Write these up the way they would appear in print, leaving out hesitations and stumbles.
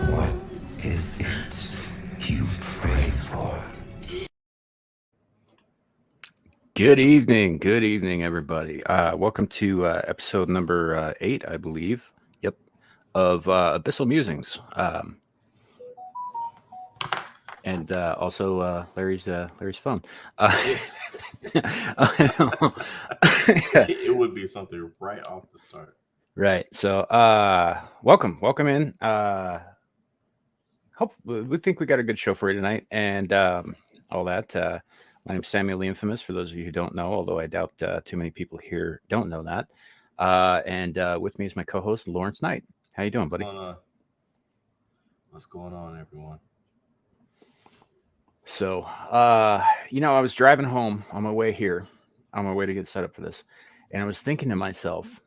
What is it you pray for? Good evening, everybody. Welcome to episode number 8, I believe. Yep, of Abyssal Musings, and also Larry's phone. It would be something right off the start. Right. So, welcome in. We think we got a good show for you tonight, and all that. My name's Samuel the Infamous. For those of you who don't know, although I doubt too many people here don't know that. And with me is my co-host Lawrence Knight. How you doing, buddy? What's going on, everyone? So, I was driving home on my way here, on my way to get set up for this, and I was thinking to myself,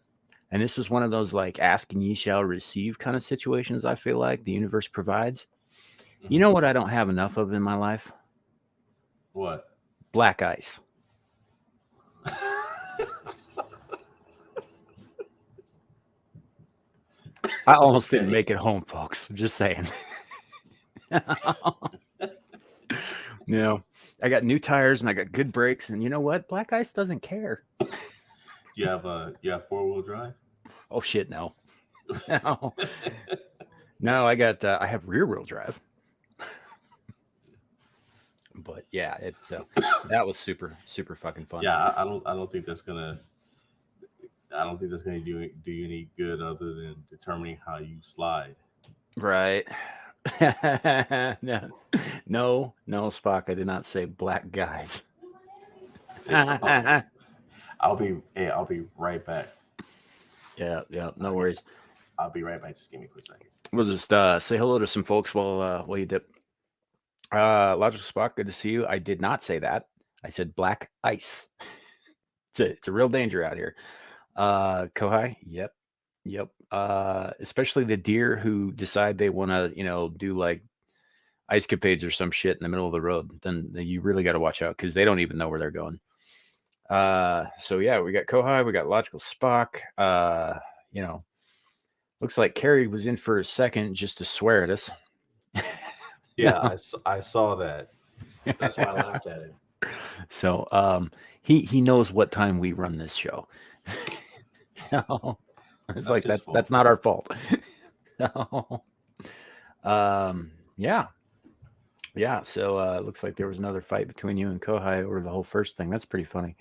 and this was one of those like ask and ye shall receive kind of situations. I feel like the universe provides. You know what I don't have enough of in my life? What? Black ice. I almost didn't make it home, folks. I'm just saying. I got new tires and I got good brakes, and you know what? Black ice doesn't care. You have 4-wheel drive? Oh shit, no. No, I have rear wheel drive. But yeah, it's that was super fucking fun. Yeah, I don't think that's gonna do you any good other than determining how you slide. Right. No, Spock. I did not say black guys. I'll be right back. Yeah, no worries. I'll be right back. Just give me a quick second. We'll just say hello to some folks while you dip. Logical Spock, good to see you. I did not say that. I said black ice. It's a real danger out here. Kohai, yep. Especially the deer who decide they want to, do like ice capades or some shit in the middle of the road. Then you really got to watch out because they don't even know where they're going. So yeah, we got Kohai, we got Logical Spock. Looks like Carrie was in for a second just to swear at us. Yeah, I saw that. That's why I laughed at it. So he knows what time we run this show. So it's like that's not our fault. So yeah. So looks like there was another fight between you and Kohai over the whole first thing. That's pretty funny.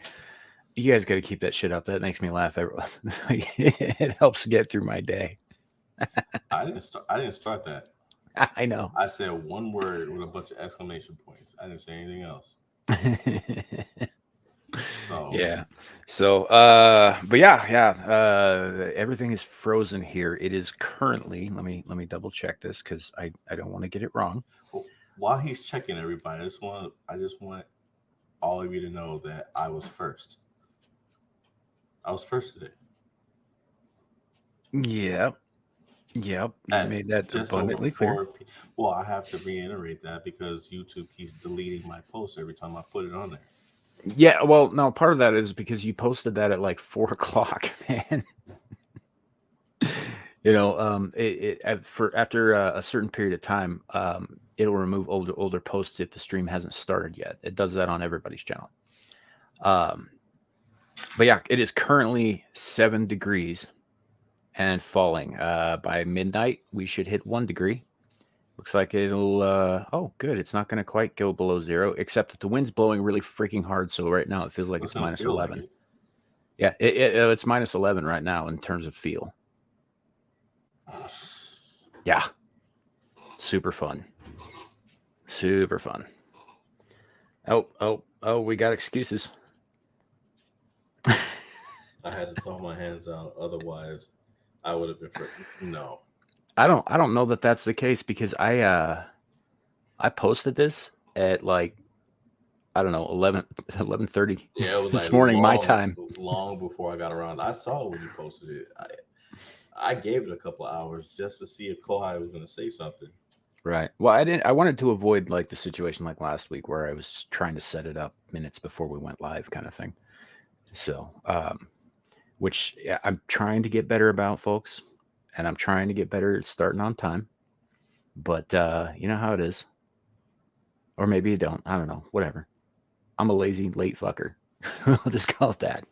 You guys got to keep that shit up. That makes me laugh. It helps get through my day. I didn't start that. I know. I said one word with a bunch of exclamation points. I didn't say anything else. Yeah. So, but yeah. Everything is frozen here. It is currently. Let me double check this because I don't want to get it wrong. While he's checking, everybody, I just want all of you to know that I was first. I was first today. Yep. You made that abundantly clear. Well, I have to reiterate that because YouTube keeps deleting my posts every time I put it on there. Yeah, well, no, part of that is because you posted that at like 4 o'clock, man. After a certain period of time, it'll remove older posts if the stream hasn't started yet. It does that on everybody's channel. But yeah, it is currently 7 degrees and falling. By midnight, we should hit 1 degree. Looks like it'll, oh, good. It's not going to quite go below 0, except that the wind's blowing really freaking hard. So right now it feels like it's minus 11. Like yeah, it's minus 11 right now in terms of feel. Yeah. Super fun. Oh, we got excuses. I had to throw my hands out. Otherwise, I would have been no. I don't know that that's the case because I posted this at like, I don't know, 11:30 this morning, my time. Long before I got around. I saw when you posted it. I gave it a couple of hours just to see if Kohai was going to say something. Right. Well, I wanted to avoid like the situation like last week where I was trying to set it up minutes before we went live kind of thing. So, which I'm trying to get better about, folks. and I'm trying to get better at starting on time. But you know how it is. Or maybe you don't. I don't know. Whatever. I'm a lazy late fucker. We'll just call it that.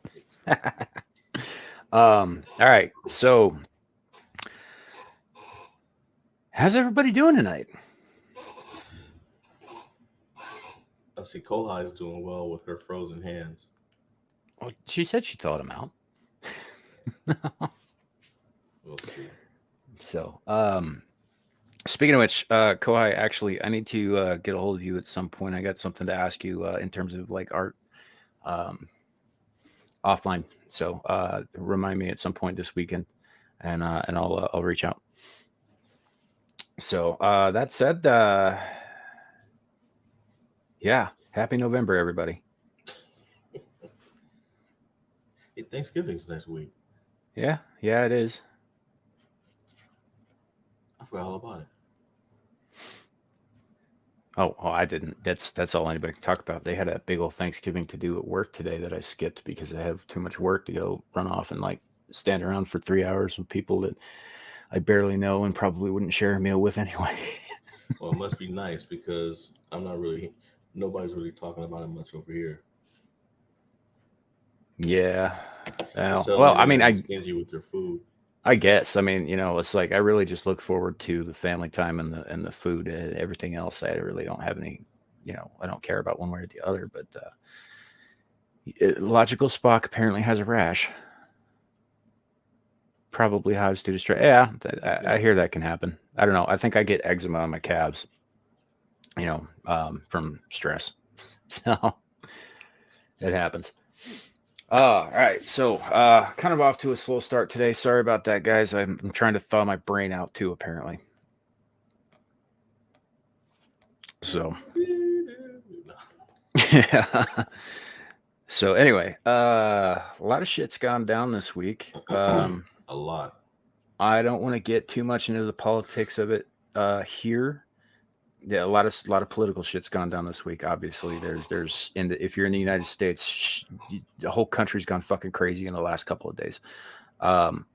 All right. So, how's everybody doing tonight? I see Kohai is doing well with her frozen hands. Well, she said she thawed them out. We'll see. So, speaking of which, Kohai, actually, I need to get a hold of you at some point. I got something to ask you in terms of like art offline. So, remind me at some point this weekend, and I'll reach out. So, that said, yeah, happy November, everybody. Hey, Thanksgiving's next week. Yeah, it is. I forgot all about it. Oh, I didn't. That's all anybody can talk about. They had a big old Thanksgiving to do at work today that I skipped because I have too much work to go run off and like stand around for 3 hours with people that I barely know and probably wouldn't share a meal with anyway. Well, it must be nice because nobody's really talking about it much over here. Yeah. They're telling Well, me I mean, they're stingy with their food. I guess. I mean, it's like I really just look forward to the family time and the food. Everything else, I really don't have any. I don't care about one way or the other. But logical Spock apparently has a rash. Probably hives due to stress. Yeah, I hear that can happen. I don't know. I think I get eczema on my calves. From stress. So it happens. All right. So kind of off to a slow start today. Sorry about that, guys. I'm trying to thaw my brain out too, apparently. So yeah. So anyway, a lot of shit's gone down this week. A lot. I don't want to get too much into the politics of it here. Yeah, a lot of political shit's gone down this week. Obviously, if you're in the United States, the whole country's gone fucking crazy in the last couple of days,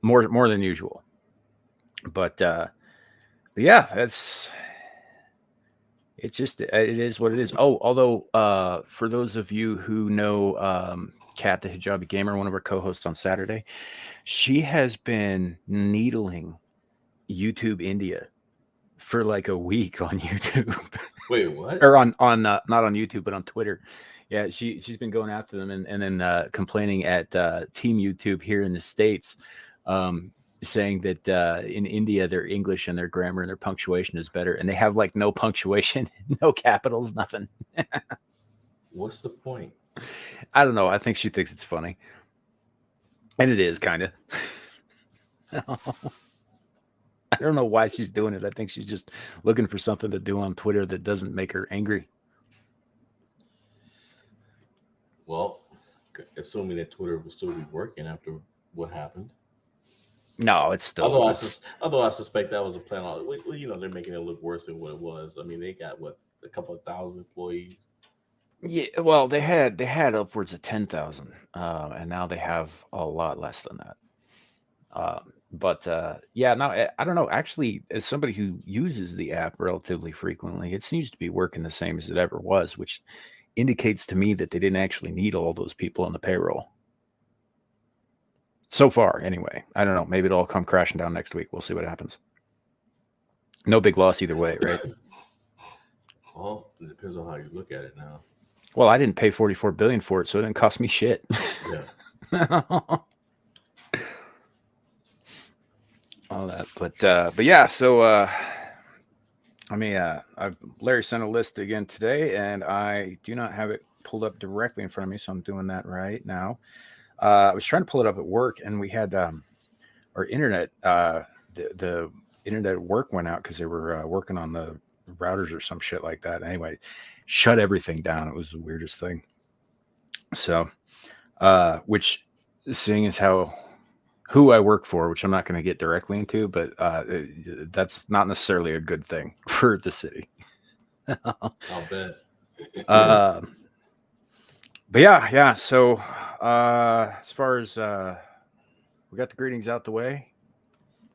more than usual. But yeah, it is what it is. Oh, although for those of you who know Kat, the Hijabi Gamer, one of our co-hosts on Saturday, she has been needling YouTube India for like a week on YouTube. Wait, what? Or on not on YouTube, but on Twitter. Yeah, she's been going after them and then complaining at Team YouTube here in the States, saying that in India their English and their grammar and their punctuation is better, and they have like no punctuation, no capitals, nothing. What's the point? I don't know. I think she thinks it's funny, and it is kind of. I don't know why she's doing it. I think she's just looking for something to do on Twitter that doesn't make her angry. Well, assuming that Twitter will still be working after what happened. No, it's still. Although I suspect that was a plan. Well, they're making it look worse than what it was. I mean, they got a couple of thousand employees. Yeah, well, they had upwards of 10,000, and now they have a lot less than that. But yeah, no, I don't know. Actually, as somebody who uses the app relatively frequently, it seems to be working the same as it ever was, which indicates to me that they didn't actually need all those people on the payroll. So far, anyway. I don't know. Maybe it'll all come crashing down next week. We'll see what happens. No big loss either way, right? Well, it depends on how you look at it now. Well, I didn't pay $44 billion for it, so it didn't cost me shit. Yeah. All that, but yeah. So Larry sent a list again today, and I do not have it pulled up directly in front of me, so I'm doing that right now. I was trying to pull it up at work, and we had our internet. The internet at work went out because they were working on the routers or some shit like that. Anyway, shut everything down. It was the weirdest thing. So, which seeing as who I work for, which I'm not going to get directly into, but that's not necessarily a good thing for the city. I'll bet. But yeah. So as far as we got the greetings out the way,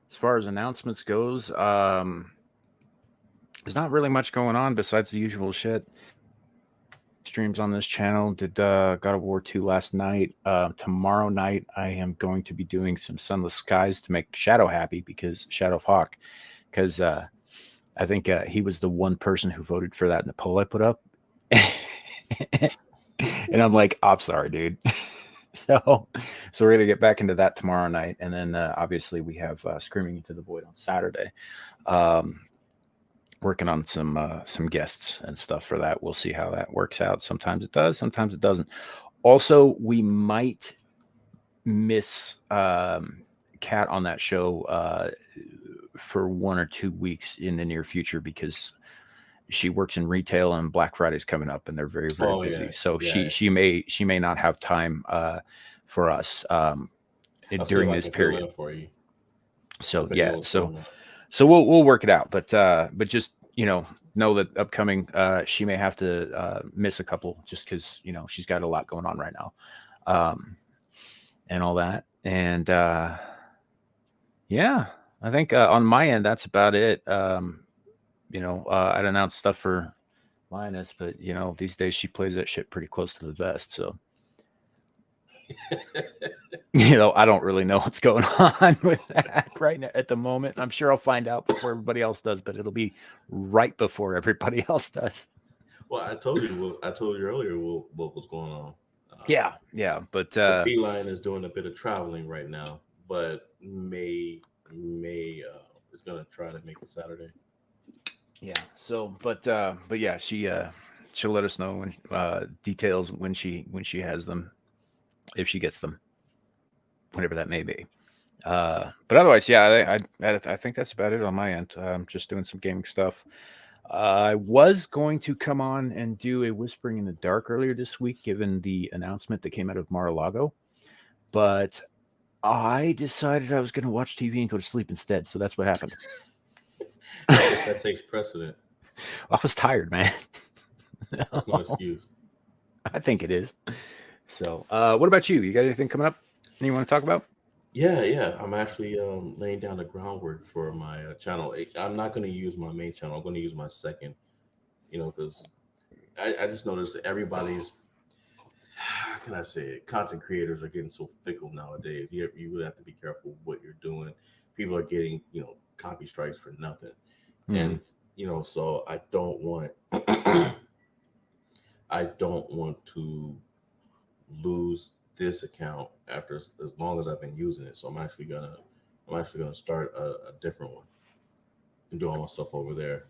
As far as announcements goes, there's not really much going on besides the usual shit. Streams on this channel. Did God of War 2 last night. Tomorrow night, I am going to be doing some Sunless Skies to make Shadow happy, because Shadow of Hawk, because I think he was the one person who voted for that in the poll I put up. And I'm like, I'm sorry, dude. So we're gonna get back into that tomorrow night, and then obviously we have Screaming Into the Void on Saturday. Working on some guests and stuff for that. We'll see how that works out. Sometimes it does, sometimes it doesn't. Also, we might miss Kat on that show for 1 or 2 weeks in the near future, because she works in retail and Black Friday's coming up and they're very, very busy. Yeah. So Yeah. she may not have time for us during this period. For you. So yeah, so we'll work it out, but just, know that upcoming she may have to miss a couple, just because she's got a lot going on right now, and all that. And yeah, I think on my end that's about it. I'd announce stuff for Linus, but these days she plays that shit pretty close to the vest, so I don't really know what's going on with that right now at the moment. I'm sure I'll find out before everybody else does, but it'll be right before everybody else does. Well, I told you earlier what was going on. Yeah, but Feline is doing a bit of traveling right now, but May is gonna try to make it Saturday. Yeah. So, but yeah, she'll let us know when details when she has them, if she gets them, whatever that may be. But otherwise, yeah, I think that's about it on my end. Just doing some gaming stuff. I was going to come on and do a Whispering in the Dark earlier this week, given the announcement that came out of Mar-a-Lago, but I decided I was going to watch TV and go to sleep instead. So that's what happened. That takes precedent. I was tired, man. That's no excuse. I think it is. So, what about you? You got anything coming up you want to talk about? Yeah. I'm actually laying down the groundwork for my channel. I'm not going to use my main channel. I'm going to use my second, because I just noticed everybody's, how can I say it? Content creators are getting so fickle nowadays. You really have to be careful what you're doing. People are getting, copy strikes for nothing. And, so I don't want, to lose this account after as long as I've been using it. So I'm actually gonna start a different one and do all my stuff over there.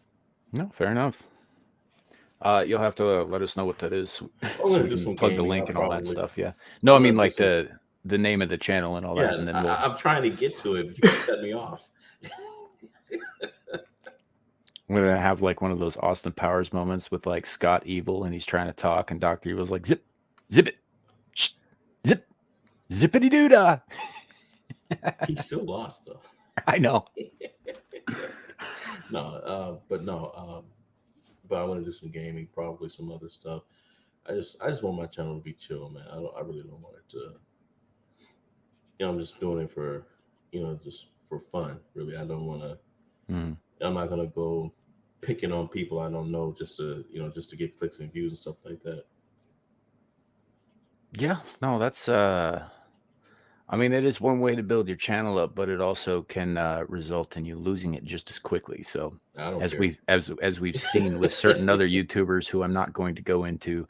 No, fair enough. You'll have to let us know what that is. I'm gonna do some plug the gaming, link and all that probably. stuff. Yeah. No, I I'm mean gonna like do the name of the channel and all that. And then I'm trying to get to it, but you cut me off. We're gonna have like one of those Austin Powers moments with like Scott Evil, and he's trying to talk, and Dr. Evil's like, zip it, shh, zip, zippity doo dah. He still lost though. I know. But I want to do some gaming, probably some other stuff. I just want my channel to be chill, man. I really don't want it to. I'm just doing it for, just for fun. Really, I don't want to. I'm not gonna go picking on people I don't know just to get clicks and views and stuff like that. Yeah, no, that's I mean, it is one way to build your channel up, but it also can result in you losing it just as quickly. So as we've seen with certain other YouTubers who I'm not going to go into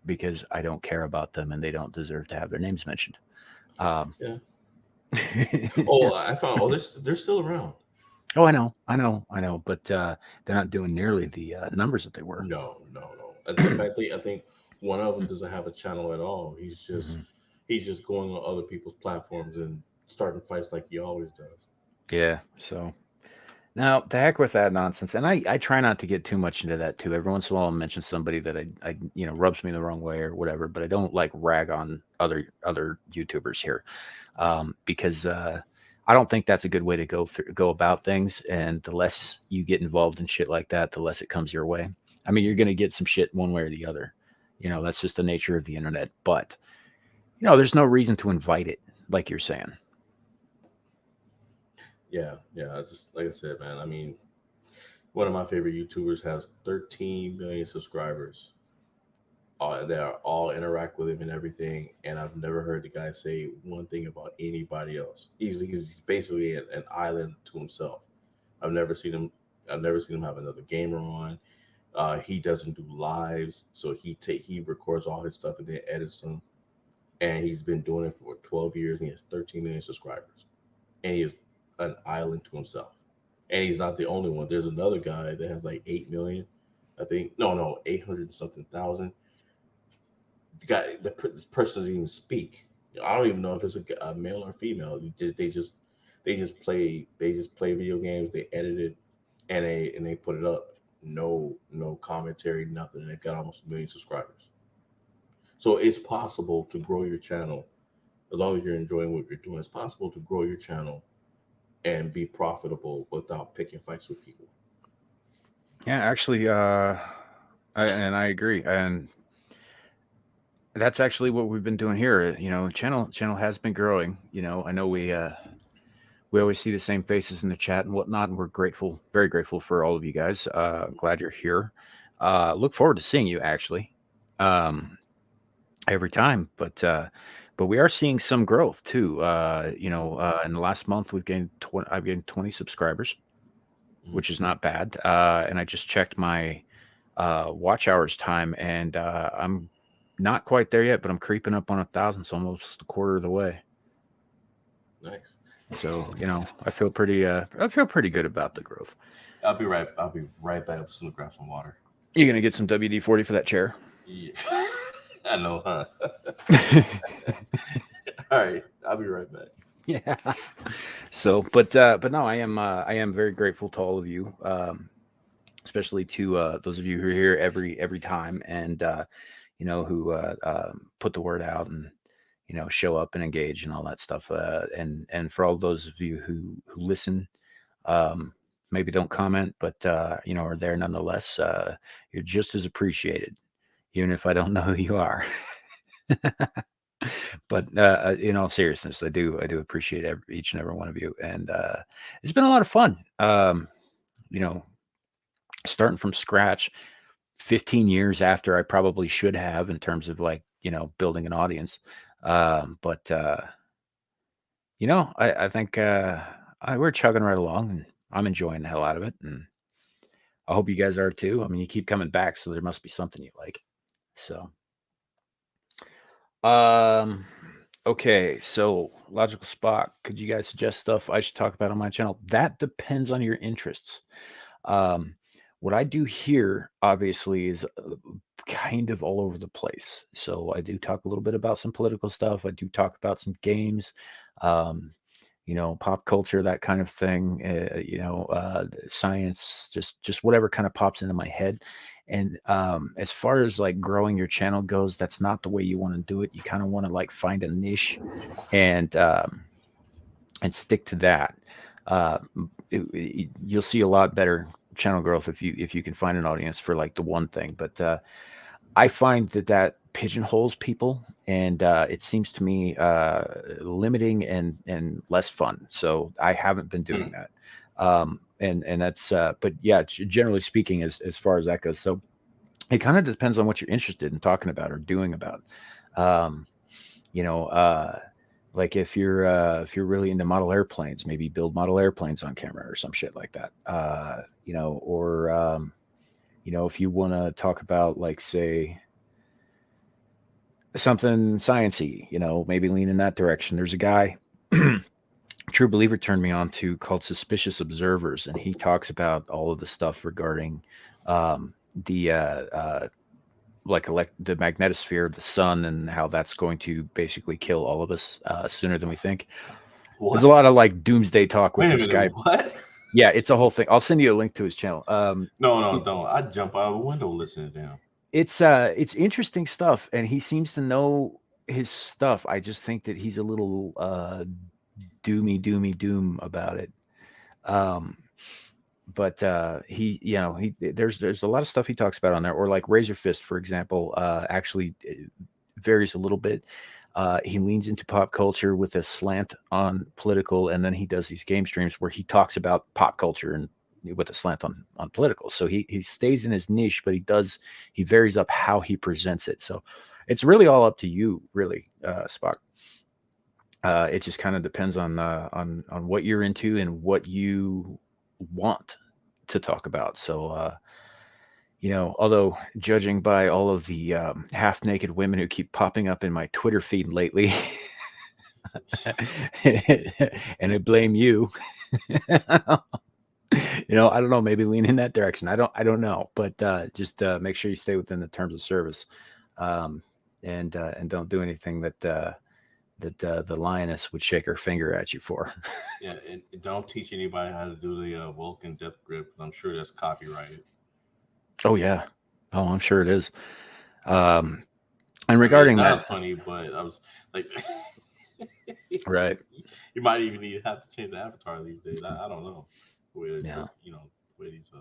because I don't care about them and they don't deserve to have their names mentioned. Yeah. I found they're still around. Oh, I know, but they're not doing nearly the numbers that they were. No. In fact, I think one of them doesn't have a channel at all. He's just going on other people's platforms and starting fights like he always does. Yeah. So now the heck with that nonsense. And I try not to get too much into that too. Every once in a while I'll mention somebody that I rubs me the wrong way or whatever, but I don't like rag on other YouTubers here because I don't think that's a good way to go about things. And the less you get involved in shit like that, the less it comes your way. I mean, you're going to get some shit one way or the other. That's just the nature of the internet. But, there's no reason to invite it, like you're saying. yeah. Just like I said, man. I mean, one of my favorite YouTubers has 13 million subscribers. They are all interact with him and everything, and I've never heard the guy say one thing about anybody else. He's basically an island to himself. I've never seen him. I've never seen him have another gamer on. He doesn't do lives, so he records all his stuff and then edits them. And he's been doing it for 12 years. And he has 13 million subscribers, and he is an island to himself. And he's not the only one. There's another guy that has like 8 million, I think. No, 800 something thousand. This person doesn't even speak. I don't even know if it's a male or female. They just play video games. They edit it and they put it up. No commentary, nothing. And they've got almost a million subscribers. So it's possible to grow your channel as long as you're enjoying what you're doing. It's possible to grow your channel and be profitable without picking fights with people. Yeah, actually, I agree, and that's actually what we've been doing here. Channel has been growing. I know we always see the same faces in the chat and whatnot, and we're grateful, very grateful for all of you guys. Glad you're here. Look forward to seeing you actually every time, but we are seeing some growth too. In the last month I've gained 20 subscribers, which is not bad. And I just checked my watch hours time, and I'm not quite there yet, but I'm creeping up on 1,000, so almost a quarter of the way. Nice. So I feel pretty good about the growth. I'll be right back. I'm just gonna grab some water. You gonna get some WD-40 for that chair? Yeah. I know, huh? All right, I'll be right back. Yeah. So, but no, I am very grateful to all of you, especially to those of you who are here every time, and who put the word out and show up and engage and all that stuff. And for all those of you who listen, maybe don't comment, but are there nonetheless. You're just as appreciated, even if I don't know who you are. But in all seriousness, I do appreciate each and every one of you, and it's been a lot of fun. Starting from scratch, 15 years after I probably should have in terms of building an audience. But I think we're chugging right along, and I'm enjoying the hell out of it, and I hope you guys are too. I mean, you keep coming back, so there must be something you like. So, okay, so Logical Spot, could you guys suggest stuff I should talk about on my channel? That depends on your interests. What I do here, obviously, is kind of all over the place. So I do talk a little bit about some political stuff. I do talk about some games, pop culture, that kind of thing. Science, just whatever kind of pops into my head. And as far as like growing your channel goes, that's not the way you want to do it. You kind of want to like find a niche and stick to that. You'll see a lot better channel growth if you can find an audience for like the one thing. But I find that pigeonholes people, and it seems to me limiting and less fun. So I haven't been doing that. And that's but yeah, generally speaking, as far as that goes. So it kind of depends on what you're interested in talking about or doing about. Like if you're really into model airplanes, maybe build model airplanes on camera or some shit like that. If you want to talk about, like, say, something sciencey, maybe lean in that direction. There's a guy, True Believer turned me on to, called Suspicious Observers, and he talks about all of the stuff regarding the magnetosphere of the sun and how that's going to basically kill all of us sooner than we think. What? There's a lot of like doomsday talk with this guy. What? Yeah, it's a whole thing. I'll send you a link to his channel. No, don't. I'd jump out of a window listening to him. It's interesting stuff, and he seems to know his stuff. I just think that he's a little doom about it. But there's a lot of stuff he talks about on there, or like Razor Fist, for example, actually varies a little bit. He leans into pop culture with a slant on political, and then he does these game streams where he talks about pop culture and with a slant on political. So he stays in his niche, but he varies up how he presents it. So it's really all up to you, really, Spock. It just kind of depends on what you're into and what you want to talk about. So although judging by all of the half naked women who keep popping up in my Twitter feed lately, and I blame you. I don't know, maybe lean in that direction. I don't know, but just make sure you stay within the terms of service, and don't do anything that the lioness would shake her finger at you for. Yeah, and don't teach anybody how to do the Vulcan death grip. I'm sure that's copyrighted. Oh yeah, oh I'm sure it is. And I mean, regarding it's not as that, funny, but I was like, right? you might even need to have to change the avatar these days. I don't know where Yeah. where these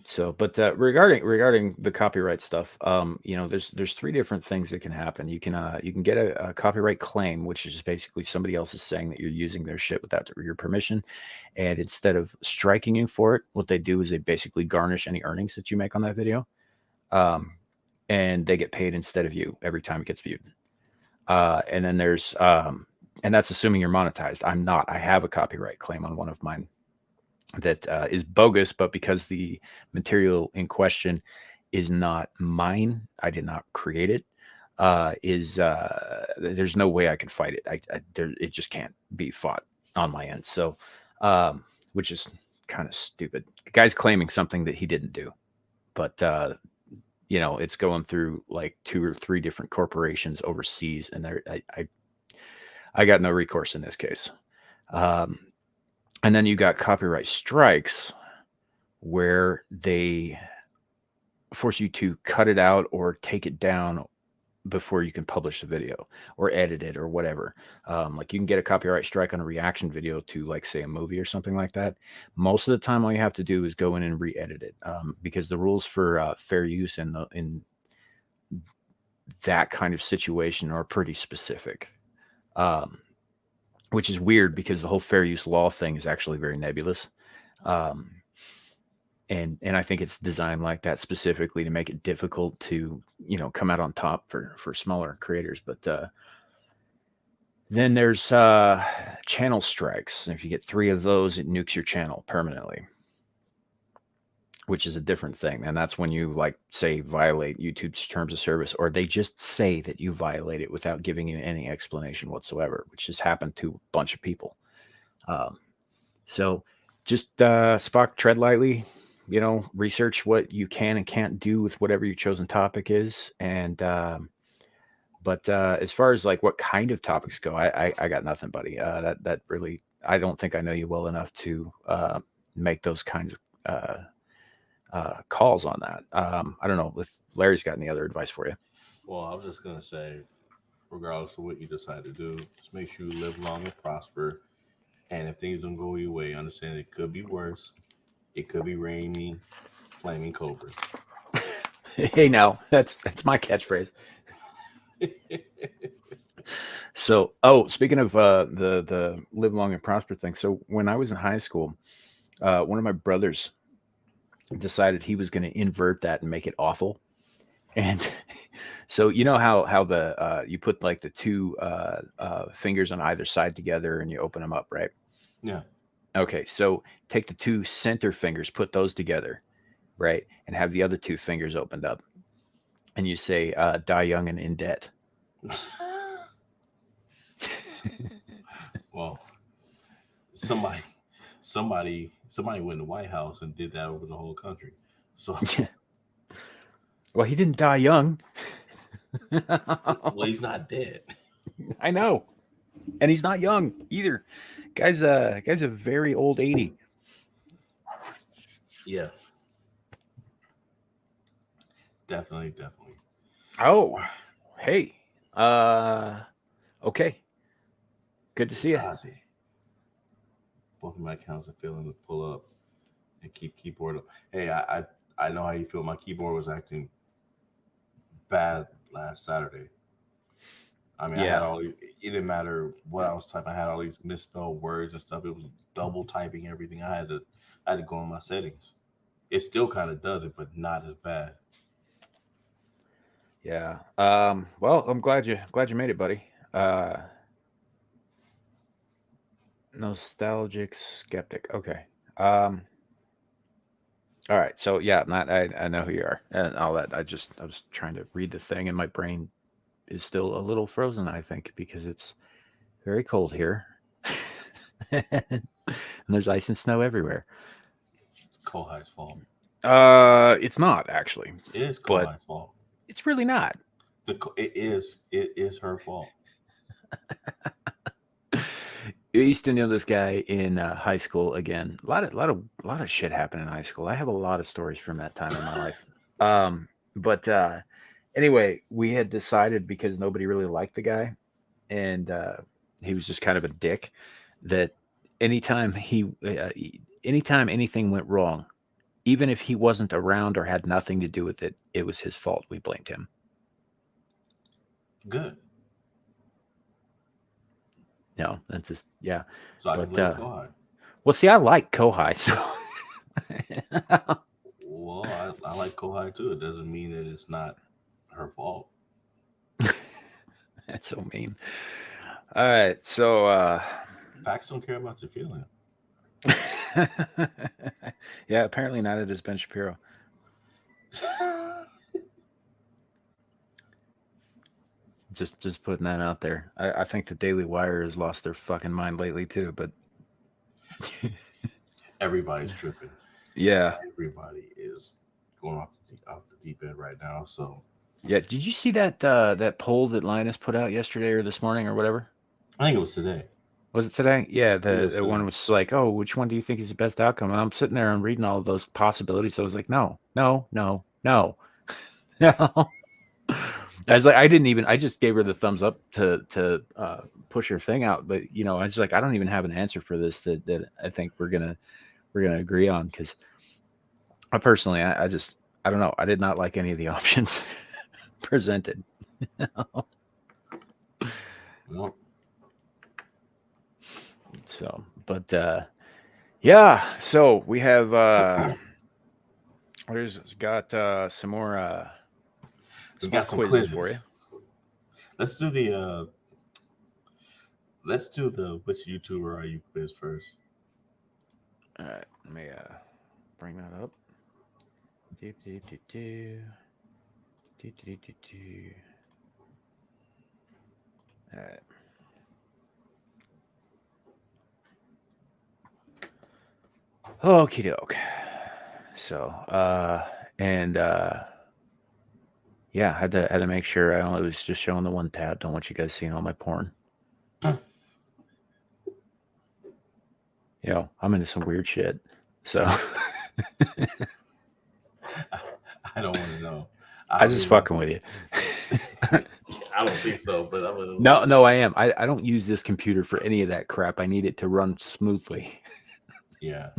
So, but regarding the copyright stuff, there's three different things that can happen. You can get a copyright claim, which is basically somebody else is saying that you're using their shit without your permission, and instead of striking you for it, what they do is they basically garnish any earnings that you make on that video, and they get paid instead of you every time it gets viewed. And then and that's assuming you're monetized. I'm not. I have a copyright claim on one of mine that is bogus, but because the material in question is not mine, I did not create it. There's no way I can fight it. It just can't be fought on my end. So, which is kind of stupid. The guy's claiming something that he didn't do, but it's going through like 2 or 3 different corporations overseas, and I got no recourse in this case. And then you got copyright strikes where they force you to cut it out or take it down before you can publish the video or edit it or whatever. Like you can get a copyright strike on a reaction video to, like, say, a movie or something like that. Most of the time, all you have to do is go in and re-edit it, because the rules for fair use in that kind of situation are pretty specific. Which is weird because the whole fair use law thing is actually very nebulous. And I think it's designed like that specifically to make it difficult to, come out on top for smaller creators. But then there's channel strikes. If you get 3 of those, it nukes your channel permanently, which is a different thing. And that's when you, like, say, violate YouTube's terms of service, or they just say that you violate it without giving you any explanation whatsoever, which has happened to a bunch of people. So just Spock, tread lightly, research what you can and can't do with whatever your chosen topic is. And but as far as like what kind of topics go, I got nothing, buddy. That really, I don't think I know you well enough to make those kinds of calls on that. I don't know if Larry's got any other advice for you. Well, I was just gonna say, regardless of what you decide to do, just make sure you live long and prosper. And if things don't go your way, understand it could be worse. It could be raining, flaming cobras. Hey, now that's my catchphrase. So, speaking of the live long and prosper thing. So when I was in high school, one of my brothers decided he was going to invert that and make it awful. And so how the you put like the 2 fingers on either side together and you open them up, right? Yeah. Okay, so take the 2 center fingers, put those together, right, and have the other 2 fingers opened up, and you say, "Die young and in debt." Well, somebody went in the White House and did that over the whole country. So, well, he didn't die young. well, he's not dead. I know, and he's not young either. Guy's a very old 80. Yeah, definitely. Oh, hey, okay, good to see you. Ozzy. Both of my accounts are failing to pull up and keep keyboard up. Hey, I know how you feel. My keyboard was acting bad last Saturday. I mean, I had all. It didn't matter what I was typing. I had all these misspelled words and stuff. It was double typing everything. I had to go in my settings. It still kind of does it, but not as bad. Yeah. Well, I'm glad you made it, buddy. Nostalgic skeptic. Okay. Um, all right. So yeah, not I know who you are and all that. I was trying to read the thing, and my brain is still a little frozen. I think because it's very cold here, and there's ice and snow everywhere. It's Kohai's fault. It's not actually, It is but Kohai's fault. it's really not. It is. It is her fault. I used to know this guy in high school. Again, a lot of shit happened in high school. I have a lot of stories from that time in my life. But anyway, we had decided because nobody really liked the guy, and he was just kind of a dick. That anytime anytime anything went wrong, even if he wasn't around or had nothing to do with it, it was his fault. We blamed him. Good. No, that's just yeah. So I can But blame Kohai. well, see, I like Kohai, so Well, I like Kohai too. It doesn't mean that it's not her fault. that's so mean. All right, so Facts don't care about your feelings. yeah, apparently not at his Ben Shapiro. Just putting that out there. I think the Daily Wire has lost their fucking mind lately too, but Everybody's tripping. yeah. Everybody is going off the deep end right now. So Yeah, did you see that that poll that Linus put out yesterday or this morning or whatever? I think it was today. Was it today? Yeah, the today. one was like, "Oh, which one do you think is the best outcome?" And I'm sitting there and reading all of those possibilities. So I was like, "No, no, no, no, no." I was like, I just gave her the thumbs up to push her thing out. But I was like, I don't even have an answer for this that I think we're gonna agree on because I personally, I don't know. I did not like any of the options presented. Well, So, but yeah. So we have got some more. we got some quizzes for you. Let's do the which YouTuber are you quiz first. All right, let me bring that up. All right. Okie doke. So, and yeah, had to make sure I only was just showing the one tab. Don't want you guys seeing all my porn. I'm into some weird shit. So I don't want to know. I just fucking with you. I don't think so, but I'm gonna... No, I am. I don't use this computer for any of that crap. I need it to run smoothly. Yeah.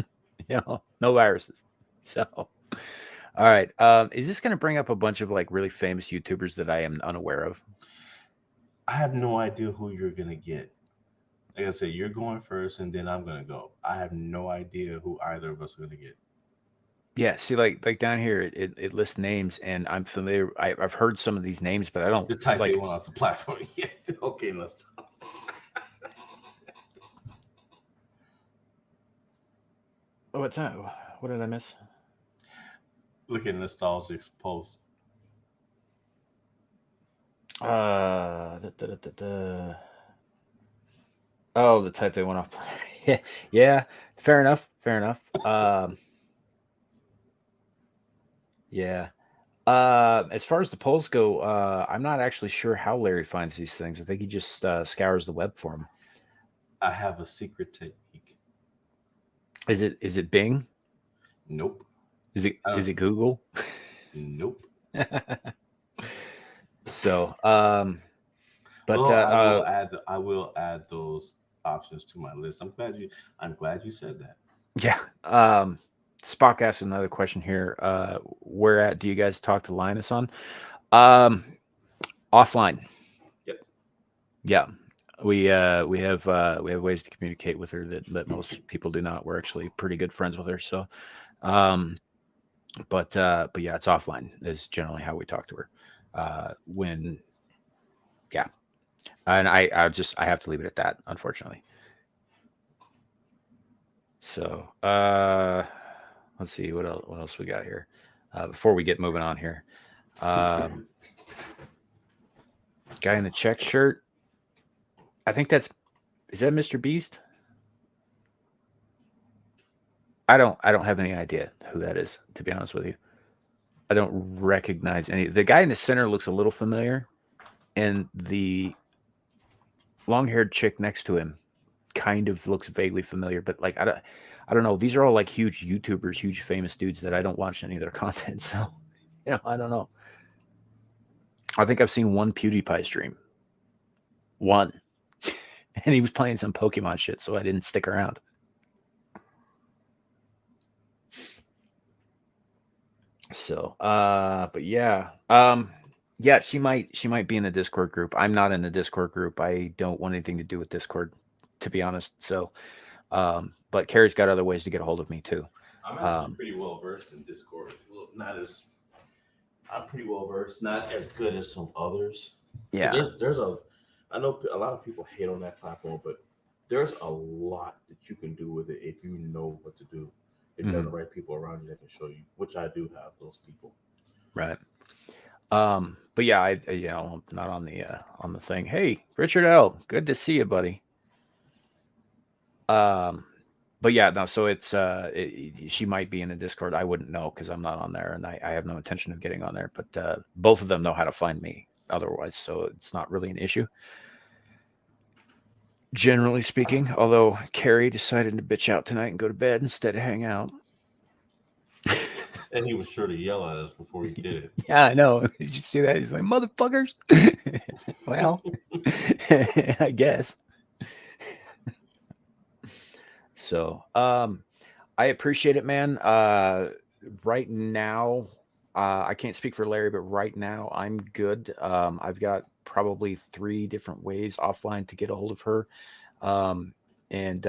No viruses. So, all right. Is this going to bring up a bunch of like really famous YouTubers that I am unaware of? I have no idea who you're gonna get. Like I said, you're going first, and then I'm gonna go. I have no idea who either of us are gonna get. Yeah, see, like down here, it lists names, and I'm familiar. I've heard some of these names, but I don't The type like. they want off the platform. Yeah. Okay, let's talk. What's that? What did I miss? Look at Nostalgic's post. Oh, the type they went off. Yeah, fair enough. Yeah. As far as the polls go, I'm not actually sure how Larry finds these things. I think he just scours the web for them. I have a secret technique. Is it Bing? Nope. Is it Google? Nope. So, but I will add those options to my list. I'm glad you said that. Yeah. Spock asked another question here. Where at do you guys talk to Linus on? Offline. Yep. Yeah, we have ways to communicate with her that most people do not. We're actually pretty good friends with her. So, um, but yeah, it's offline is generally how we talk to her. When yeah, and I have to leave it at that, unfortunately. So let's see what else we got here before we get moving on here. Um, guy in the check shirt. I think is that Mr. Beast? I don't have any idea who that is, to be honest with you. I don't recognize any. The guy in the center looks a little familiar, and the long-haired chick next to him kind of looks vaguely familiar. But like I don't know. These are all like huge YouTubers, huge famous dudes that I don't watch any of their content. So I don't know. I think I've seen one PewDiePie stream, one, and he was playing some Pokemon shit, so I didn't stick around. So, but yeah, yeah, she might be in the Discord group. I'm not in the Discord group. I don't want anything to do with Discord, to be honest. So, but Carrie's got other ways to get a hold of me too. I'm actually pretty well versed in Discord. Well, I'm pretty well versed, not as good as some others. Yeah. I know a lot of people hate on that platform, but there's a lot that you can do with it if you know what to do. If you have the right people around you that can show you, which I do have those people. Right. But yeah, I'm not on the thing. Hey, Richard L, good to see you, buddy. But yeah, no, so she might be in the Discord. I wouldn't know because I'm not on there, and I have no intention of getting on there. But both of them know how to find me otherwise, so it's not really an issue. Generally speaking, although Carrie decided to bitch out tonight and go to bed instead of hang out. And he was sure to yell at us before he did it. Yeah, I know. Did you see that? He's like, motherfuckers. Well, I guess. So, I appreciate it, man. Right now, I can't speak for Larry, but right now I'm good. I've got probably 3 different ways offline to get a hold of her, and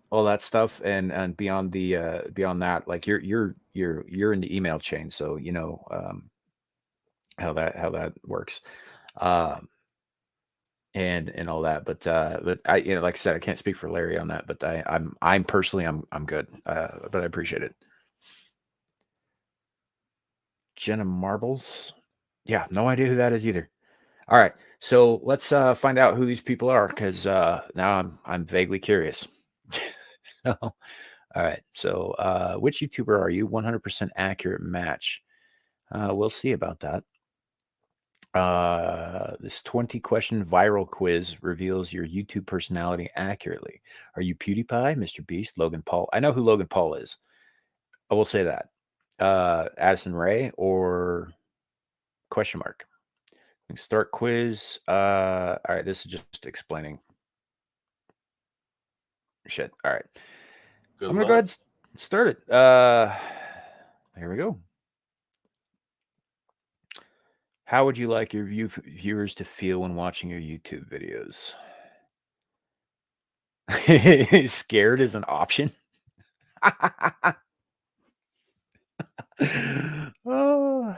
all that stuff, and beyond that, like you're in the email chain, so you know how that works. Um, and all that. But I, like I said, I can't speak for Larry on that. But I'm personally, I'm good. But I appreciate it. Jenna Marbles, yeah, no idea who that is either. All right, so let's find out who these people are because now I'm vaguely curious. So, all right, so which YouTuber are you? 100% accurate match. We'll see about that. This 20-question viral quiz reveals your YouTube personality accurately. Are you PewDiePie, Mr. Beast, Logan Paul? I know who Logan Paul is. I will say that. Addison Rae or question mark? Start quiz. All right, this is just explaining shit. All right. Good I'm gonna luck. go ahead and start it. Here we go. How would you like your viewers to feel when watching your YouTube videos? Scared is an option. Oh,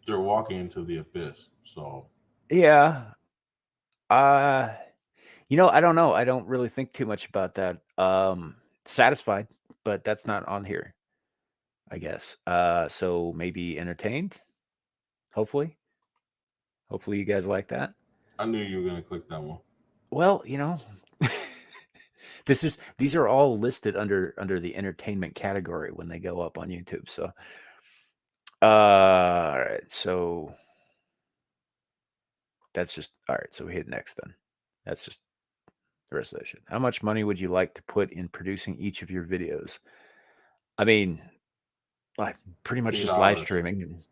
They're walking into the abyss, so yeah. Uh, I don't know. I don't really think too much about that. Satisfied, but that's not on here, I guess. So maybe entertained, hopefully. Hopefully you guys like that. I knew you were gonna click that one. Well, these are all listed under the entertainment category when they go up on YouTube. So all right, so that's just all right. So we hit next then. That's just the rest of that shit. How much money would you like to put in producing each of your videos? I mean, like pretty much just live $8. streaming. And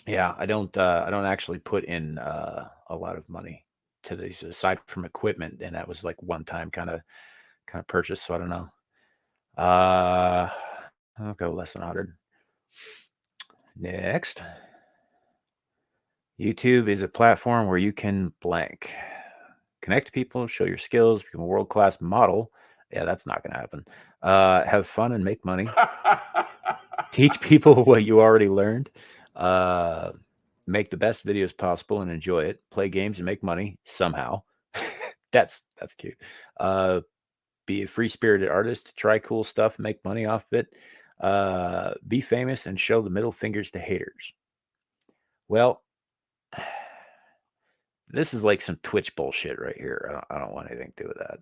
yeah, I don't actually put in a lot of money to these aside from equipment, and that was like one time kind of purchase. So I don't know. I'll go less than 100. Next. YouTube is a platform where you can blank. Connect to people, show your skills, become a world-class model. Yeah, that's not going to happen. Have fun and make money. Teach people what you already learned. Make the best videos possible and enjoy it. Play games and make money somehow. That's cute. Be a free-spirited artist. Try cool stuff, make money off of it. Be famous and show the middle fingers to haters. Well, this is like some Twitch bullshit right here. I don't want anything to do with that.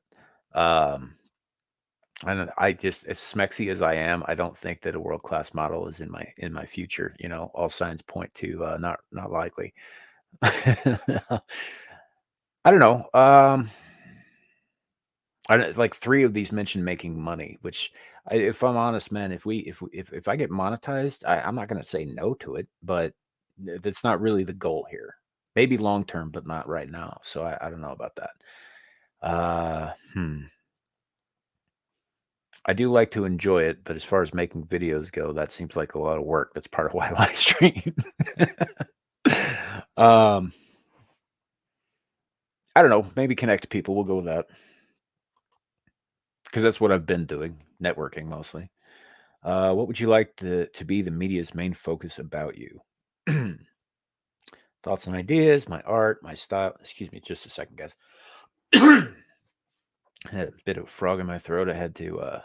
And I just, as smexy as I am, I don't think that a world class model is in my future. You know, all signs point to not likely. I don't know. Like 3 of these mention making money, which, if I'm honest, man, if I get monetized, I'm not going to say no to it, but that's not really the goal here. Maybe long term, but not right now. So I don't know about that. I do like to enjoy it, but as far as making videos go, that seems like a lot of work. That's part of why I live stream. I don't know. Maybe connect to people. We'll go with that. Because that's what I've been doing, networking mostly. What would you like to be the media's main focus about you? Thoughts and ideas, my art, my style. Excuse me, just a second, guys. I had a bit of a frog in my throat. I had to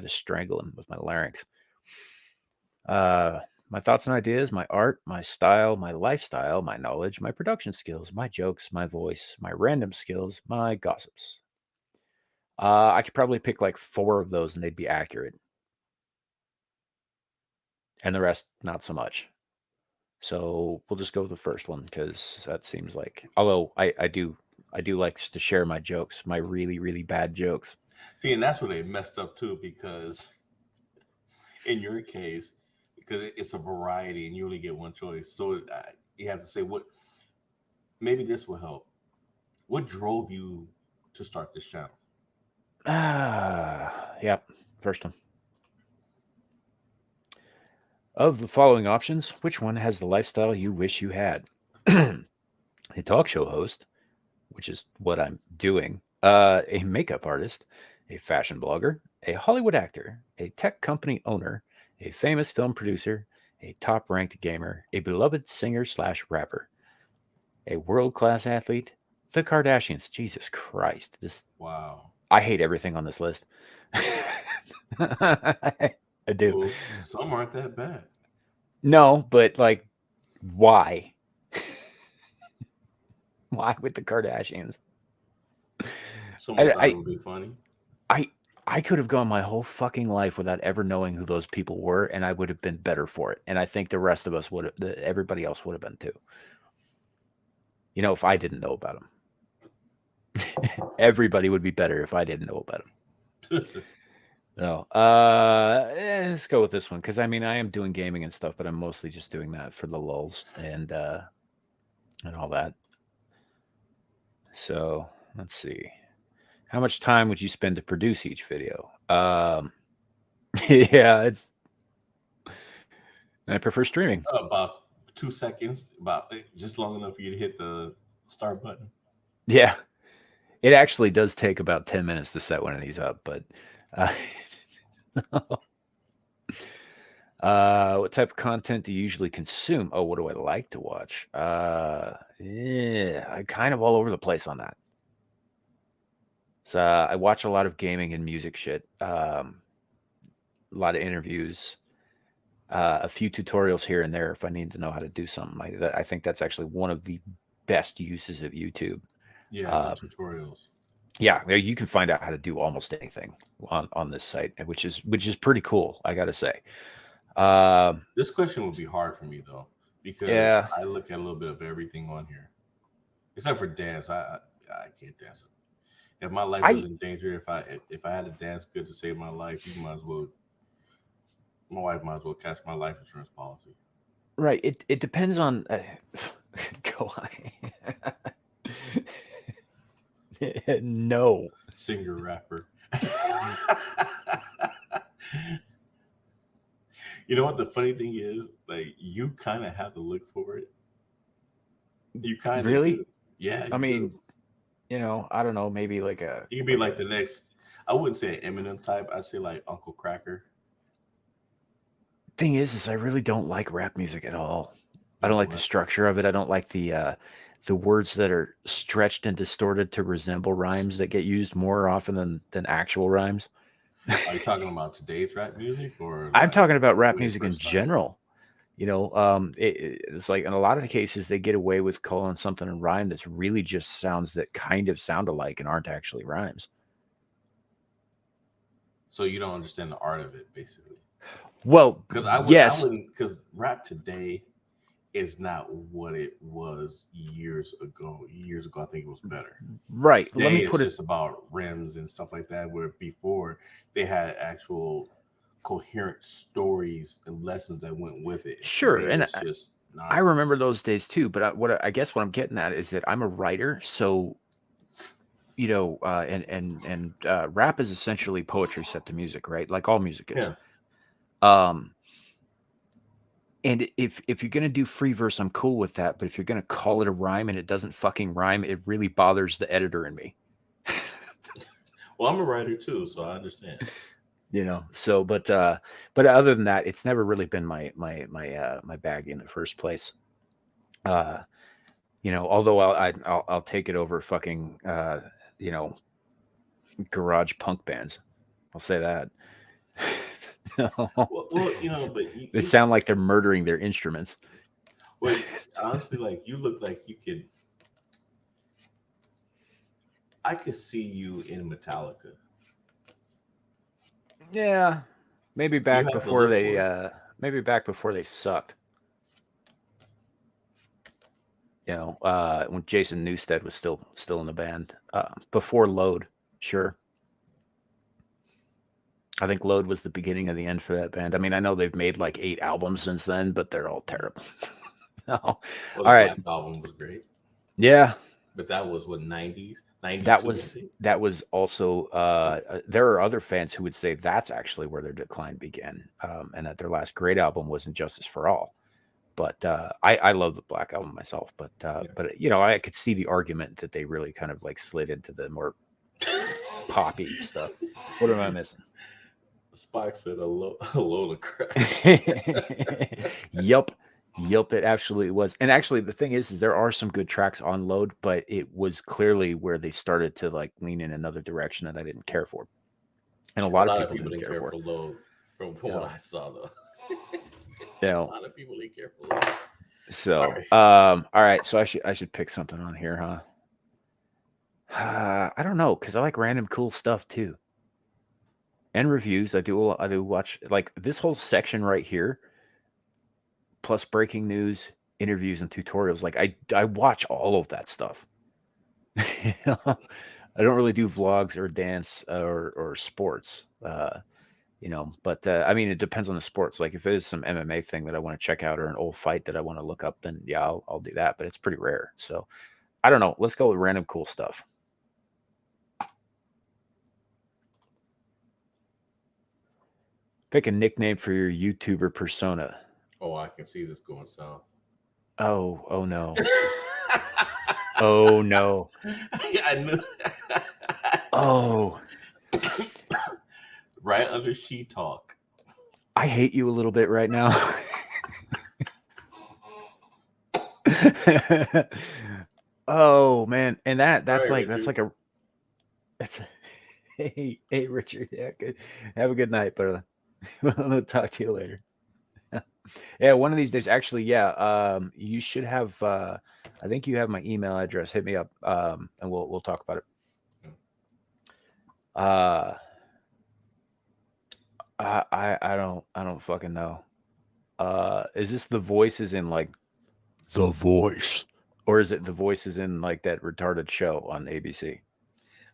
strangle him with my larynx. My thoughts and ideas, my art, my style, my lifestyle, my knowledge, my production skills, my jokes, my voice, my random skills, my gossips. I could probably pick like 4 of those and they'd be accurate. And the rest, not so much. So we'll just go with the first one because that seems like, although I do like to share my jokes, my really, really bad jokes. See, and that's where they messed up too, because in your case, because it's a variety and you only get one choice, so you have to say what. Maybe this will help. What drove you to start this channel? Yeah, first one. Of the following options, which one has the lifestyle you wish you had? A talk show host, which is what I'm doing, a makeup artist, a fashion blogger, a Hollywood actor, a tech company owner, a famous film producer, a top ranked gamer, a beloved singer slash rapper, a world class athlete, the Kardashians. Jesus Christ. Wow. I hate everything on this list. I do. Well, some aren't that bad. No, but like, why? Why with the Kardashians? Someone thought it would be funny. I could have gone my whole fucking life without ever knowing who those people were, and I would have been better for it. And I think the rest of us would have, everybody else would have been too. You know, if I didn't know about them, everybody would be better if I didn't know about them. No, let's go with this one because I mean I am doing gaming and stuff, but I'm mostly just doing that for the lulz and all that. So let's see. How much time would you spend to produce each video? Yeah, I prefer streaming. About 2 seconds, about just long enough for you to hit the start button. Yeah, it actually does take about 10 minutes to set one of these up, but what type of content do you usually consume? Oh, what do I like to watch? Yeah, I'm kind of all over the place on that. So I watch a lot of gaming and music shit, a lot of interviews, a few tutorials here and there if I need to know how to do something. I think that's actually one of the best uses of YouTube. Yeah, the tutorials. Yeah, you can find out how to do almost anything on this site, which is pretty cool, I gotta say. This question would be hard for me though, because Yeah. I look at a little bit of everything on here, except for dance. I can't dance. If my life was in danger, if I had to dance good to save my life, you might as well. My wife might as well catch my life insurance policy. Right. It depends on. Go on. No. Singer rapper. You know what the funny thing is? Like you kind of have to look for it. You kind of Really? do. Yeah, I you mean, do. I don't know, maybe like a You could be like the next. I wouldn't say an Eminem type. I'd say like Uncle Cracker. thing is I really don't like rap music at all. I You don't know like the what? structure of it. I don't like the words that are stretched and distorted to resemble rhymes that get used more often than actual rhymes. Are you talking about today's rap music or I'm like talking about the rap way it music in first started? general. It's like in a lot of the cases they get away with calling something a rhyme that's really just sounds that kind of sound alike and aren't actually rhymes. So you don't understand the art of it, basically. Well, Because I yes, wouldn't. Because rap today is not what it was years ago. Years ago, I think it was better. right. Let Today, me it's put it just about rims and stuff like that. Where before they had actual coherent stories and lessons that went with it. And sure, today, and it's just I nonsense. remember those days too. But I guess what I'm getting at is that I'm a writer, so rap is essentially poetry set to music, right? Like all music is. Yeah. Um, and if you're gonna do free verse, I'm cool with that. But if you're gonna call it a rhyme and it doesn't fucking rhyme, it really bothers the editor in me. Well, I'm a writer too, so I understand. So but other than that, it's never really been my bag in the first place. Uh, although I'll take it over fucking you know garage punk bands. I'll say that. Well, you know, but It sound like they're murdering their instruments. well, honestly, like you look like you could. I could see you in Metallica. Yeah, maybe You back have the before look for it. they sucked. When Jason Newsted was still in the band, before Load, sure. I think Load was the beginning of the end for that band. I mean, I know they've made like 8 albums since then, but they're all Mhm. terrible. No. All Well, the right. Black album was great, Yeah, but that was what 90s, that 92, I was think. that was also. There are other fans who would say that's actually where their decline began, and that their last great album was Injustice for All. But I love the Black Album myself. Yeah. But I could see the argument that they really kind of like slid into the more poppy stuff. What am I missing? Spock said a load of crap. Yup. Yup, it absolutely was. And actually the thing is there are some good tracks on Load, but it was clearly where they started to like lean in another direction that I didn't care for. And a A lot of lot of people people didn't didn't care care for. for load from You what know, I saw, though. you A know. lot of people didn't care for load. All So right. all right. So I should pick something on here, huh? I don't know, because I like random cool stuff too. And reviews. I do watch like this whole section right here, plus breaking news, interviews, and tutorials. Like I watch all of that stuff. I don't really do vlogs or dance or sports. But I mean it depends on the sports. Like if it is some MMA thing that I want to check out or an old fight that I want to look up, then yeah, I'll do that. But it's pretty rare. So I don't know. Let's go with random cool stuff. Pick a nickname for your YouTuber persona. Oh, I can see this going south. Oh no. Oh no. I knew. Oh, Right under She Talk. I hate you a little bit right now. Oh man, and All that's right, like that's Richard. like a that's hey Richard, yeah, good. Have a good night, brother. I'll talk to you later. Yeah, one of these days, actually, yeah. You should have. I think you have my email address. Hit me up, and we'll talk about it. Uh, I don't fucking know. Is this the voices in like The Voice, or is it the voices in like that retarded show on ABC?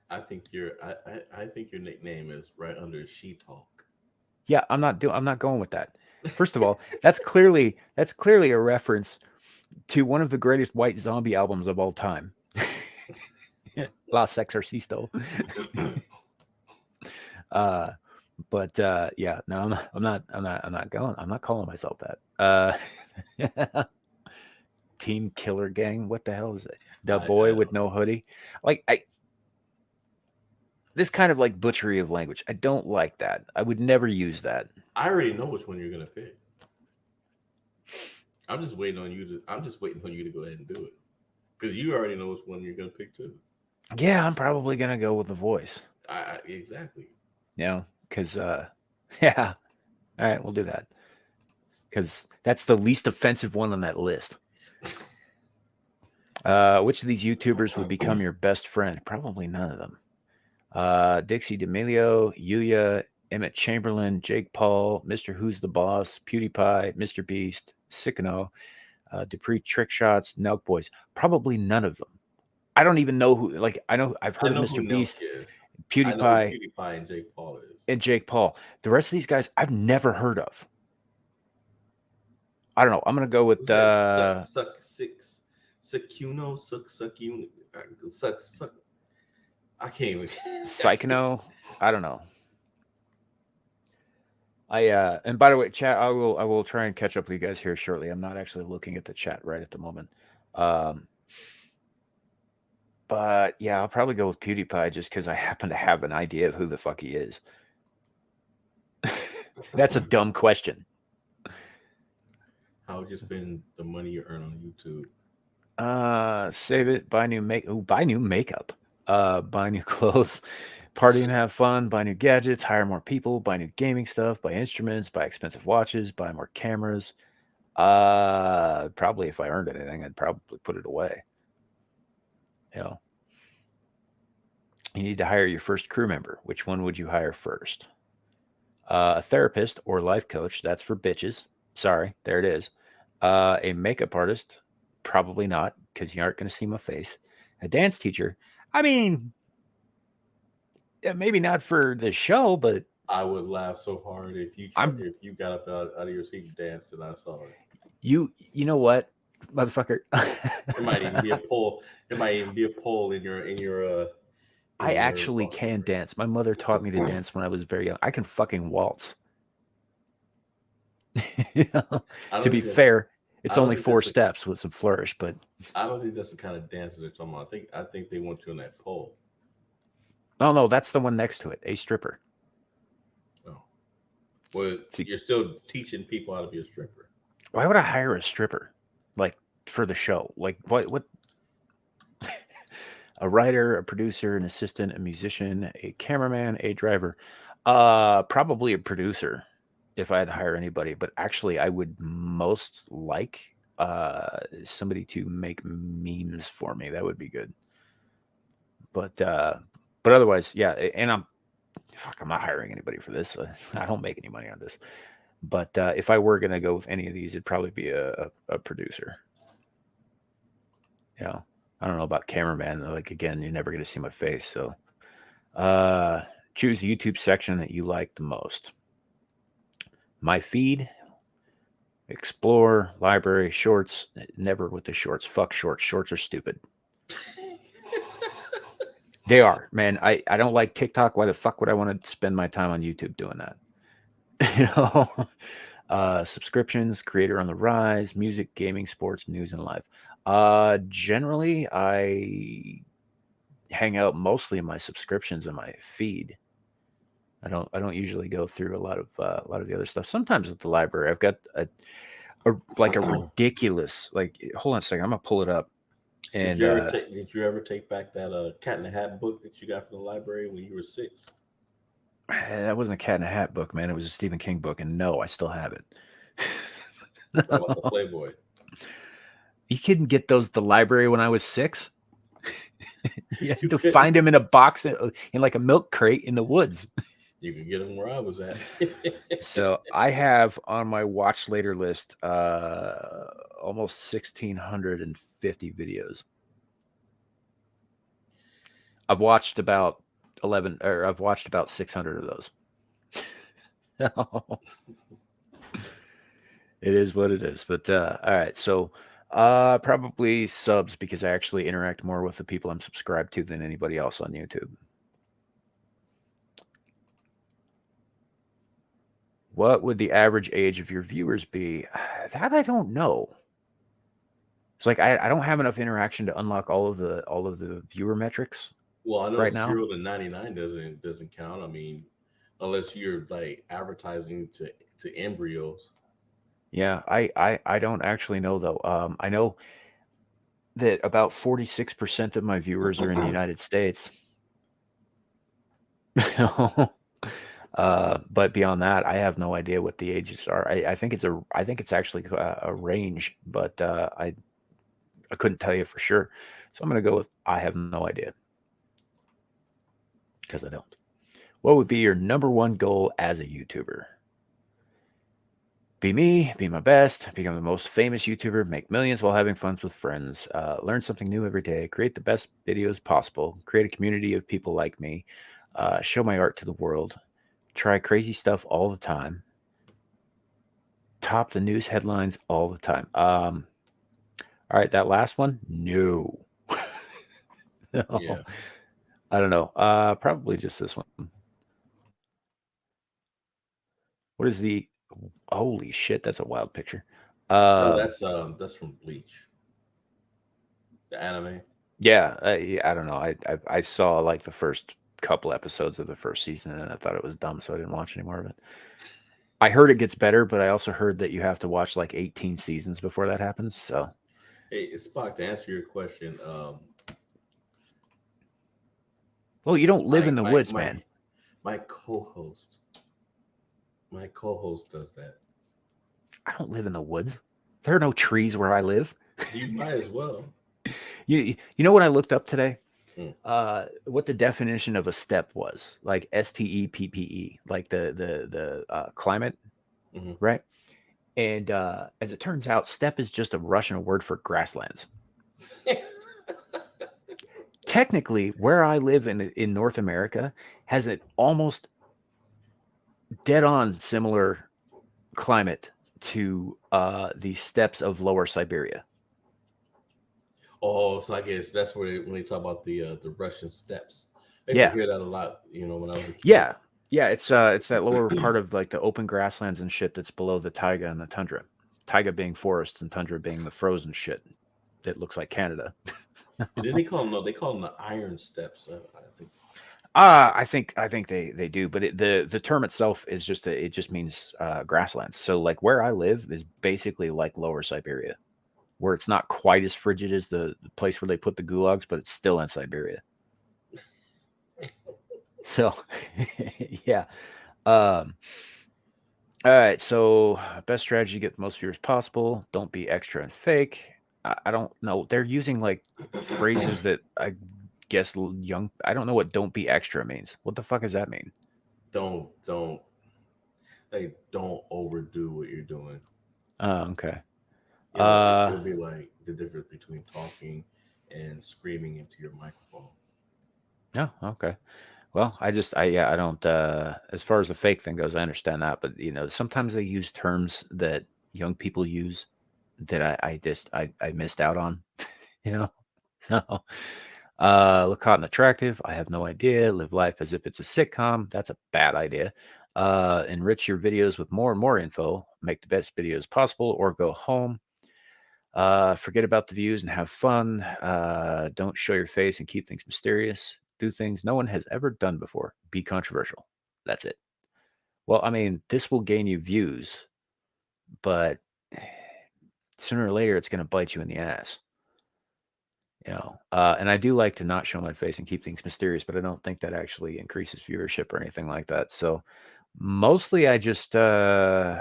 I think your nickname is right under She Talk. Yeah, I'm not going with that. First of all, that's clearly a reference to one of the greatest white zombie albums of all time. La Sexorcisto. Uh but yeah, no, I'm not calling myself that. Team Killer Gang. What the hell is it? The boy with no hoodie. Like this kind of like butchery of language. I don't like that. I would never use that. I already know which one you're gonna pick. I'm just waiting on you to go ahead and do it because you already know which one you're gonna pick too. Yeah, I'm probably gonna go with the voice. Exactly. You know, because yeah. All right, we'll do that. Because that's the least offensive one on that list. Which of these YouTubers would become your best friend? Probably none of them. Dixie D'Amelio, Yuya, Emmett Chamberlain, Jake Paul, Mr. Who's the Boss, PewDiePie, Mr. Beast, Sicano, Dupree Trick Shots, Nelk Boys. Probably none of them. I don't even know who. Like I've heard of Mr. Beast, PewDiePie, I know who PewDiePie, PewDiePie and Jake Paul is. and Jake Paul. The rest of these guys I've never heard of. I don't know. I'm gonna go with I can't even. Psycho. I don't know. And by the way, chat, I will try and catch up with you guys here shortly. I'm not actually looking at the chat right at the moment. But yeah, I'll probably go with PewDiePie just because I happen to have an idea of who the fuck he is. That's a dumb question. How would you spend the money you earn on YouTube? Save it, buy new buy new makeup, buy new clothes, party and have fun, buy new gadgets, hire more people, buy new gaming stuff, buy instruments, buy expensive watches, buy more cameras. Probably if I earned anything, I'd probably put it away. You know, you need to hire your first crew member. Which one would you hire first? A therapist or life coach. That's for bitches. Sorry, there it is. A makeup artist. Probably not, because you aren't going to see my face. A dance teacher. I mean, yeah, maybe not for the show, but I would laugh so hard if you got up out of your seat and danced and I saw it. You know what, motherfucker? There might even be a poll. There might even be a poll in your. I actually can dance. My mother taught me to dance when I was very young. I can fucking waltz. To be fair, it's only 4 steps with some flourish, but I don't think that's the kind of dance that they're talking about. I think they want you on that pole. No, that's the one next to it, a stripper. Oh, well, you're still teaching people how to be a stripper. Why would I hire a stripper, like for the show? Like what? A writer, a producer, an assistant, a musician, a cameraman, a driver. Probably a producer if I had to hire anybody. But actually, I would most like somebody to make memes for me. That would be good. But otherwise, yeah. And I'm not hiring anybody for this. I don't make any money on this. But if I were gonna go with any of these, it'd probably be a producer. Yeah. I don't know about cameraman. Like, again, you're never going to see my face. So choose the YouTube section that you like the most. My feed, explore, library, shorts. Never with the shorts. Fuck shorts. Shorts are stupid. They are, man. I don't like TikTok. Why the fuck would I want to spend my time on YouTube doing that? You know? Subscriptions, creator on the rise, music, gaming, sports, news, and live. Generally, I hang out mostly in my subscriptions in my feed. I don't usually go through a lot of the other stuff. Sometimes with the library, I've got a ridiculous, like, hold on a second, I'm gonna pull it up. And did you ever take back that Cat in the Hat book that you got from the library when you were 6? That wasn't a Cat in the Hat book, man. It was a Stephen King book, and no, I still have it. What about the Playboy? You couldn't get those at the library when I was 6. You had to find them in a box in like a milk crate in the woods. You can get them where I was at. So I have on my watch later list almost 1,650 videos. I've watched about 600 of those. It is what it is. But all right, so probably subs, because I actually interact more with the people I'm subscribed to than anybody else on YouTube. What would the average age of your viewers be? That I don't know. It's like I don't have enough interaction to unlock all of the viewer metrics Well, I know right now. 0 to 99 doesn't count. I mean, unless you're like advertising to embryos. Yeah, I don't actually know though. I know that about 46% of my viewers are in the United States. But beyond that, I have no idea what the ages are. I think it's actually a range, but I couldn't tell you for sure. So I'm gonna go with I have no idea because I don't. What would be your number one goal as a YouTuber? Be me, be my best, become the most famous YouTuber, make millions while having fun with friends, learn something new every day, create the best videos possible, create a community of people like me, show my art to the world, try crazy stuff all the time, top the news headlines all the time. All right, that last one, no. No, Yeah. I don't know. Probably just this one. What is the holy shit? That's a wild picture. No, Um, that's from Bleach, the anime. yeah, I don't know. I saw like the first couple episodes of the first season and I thought it was dumb, so I didn't watch any more of it. I heard it gets better, but I also heard that you have to watch like 18 seasons before that happens. So, Hey, Spock, to answer your question, well, you don't live my in the my woods, my man. my co-host, my co-host does that. I don't live in the woods. There are no trees where I live. You might as well. You know what I looked up today? Mm, What the definition of a steppe was, like STEPPE, like the climate, hmm right? And as it turns out, steppe is just a Russian word for grasslands. Technically, where I live in North America has an almost dead on similar climate to the steppes of Lower Siberia. Oh, so I guess that's where when they talk about the Russian steppes. I used to Yeah, hear that a lot. When I was a kid. yeah, yeah. It's that lower part of like the open grasslands and shit that's below the taiga and the tundra. Taiga being forests and tundra being the frozen shit that looks like Canada. And then they call them no, they call them the iron steps. I think. I think they do, but the term itself is it just means grasslands. So like where I live is basically like Lower Siberia, where it's not quite as frigid as the place where they put the gulags, but it's still in Siberia. So yeah. Um, all right. So best strategy to get the most viewers possible. Don't be extra and fake. I don't know. They're using like phrases that I guess young. I don't know what "don't be extra" means. What the fuck does that mean? Don't hey, don't overdo what you're doing. Oh, okay. It'll Uh, be like the difference between talking and screaming into your microphone. no, okay. Well, I don't. As far as the fake thing goes, I understand that, but sometimes they use terms that young people use that I missed out on. You know, so look hot and attractive. I have no idea. Live life as if it's a sitcom. That's a bad idea. Enrich your videos with more and more info. Make the best videos possible, or go home. Forget about the views and have fun. Don't show your face and keep things mysterious. Do things no one has ever done before. Be controversial. That's it. Well, I mean, this will gain you views, but sooner or later it's going to bite you in the ass. And I do like to not show my face and keep things mysterious, but I don't think that actually increases viewership or anything like that. So mostly I just I